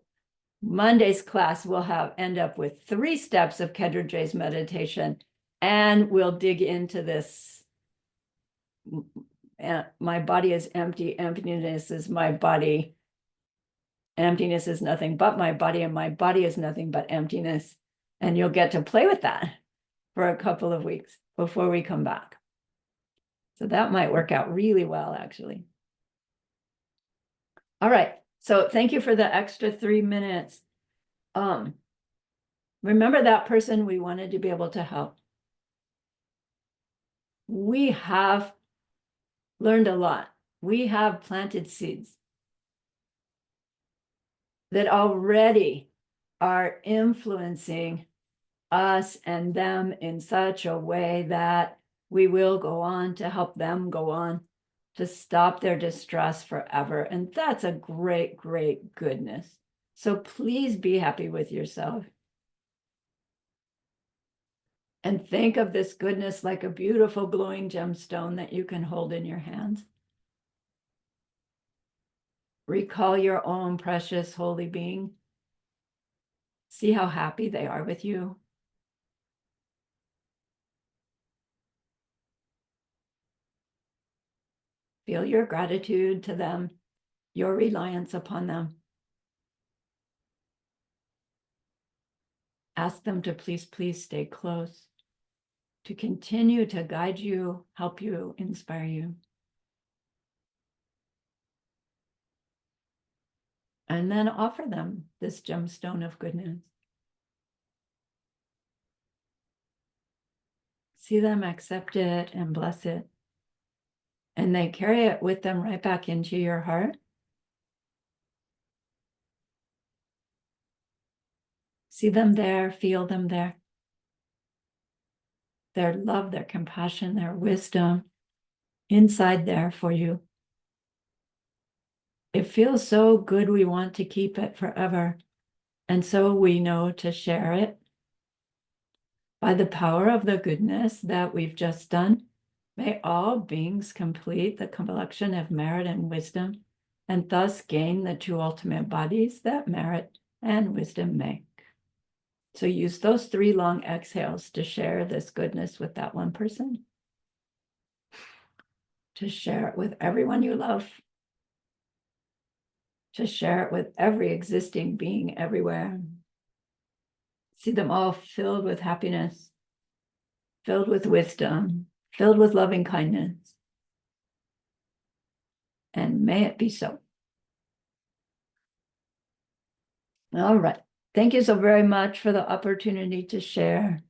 [SPEAKER 1] Monday's class will end up with 3 steps of Kedra J's meditation, and we'll dig into this. My body is empty. Emptiness is my body. Emptiness is nothing but my body, and my body is nothing but emptiness. And you'll get to play with that for a couple of weeks before we come back. So that might work out really well, actually. All right. So thank you for the extra 3 minutes. Remember that person we wanted to be able to help. We have learned a lot. We have planted seeds that already are influencing us and them in such a way that we will go on to help them go on to stop their distress forever. And that's a great, great goodness. So please be happy with yourself. And think of this goodness like a beautiful glowing gemstone that you can hold in your hands. Recall your own precious holy being. See how happy they are with you. Feel your gratitude to them, your reliance upon them. Ask them to please, please stay close, to continue to guide you, help you, inspire you. And then offer them this gemstone of goodness. See them accept it and bless it. And they carry it with them right back into your heart. See them there, feel them there. Their love, their compassion, their wisdom inside there for you. It feels so good, we want to keep it forever. And so we know to share it by the power of the goodness that we've just done. May all beings complete the collection of merit and wisdom, and thus gain the two ultimate bodies that merit and wisdom make. So use those 3 long exhales to share this goodness with that one person, to share it with everyone you love, to share it with every existing being everywhere. See them all filled with happiness, filled with wisdom, filled with loving kindness. And may it be so. All right. Thank you so very much for the opportunity to share.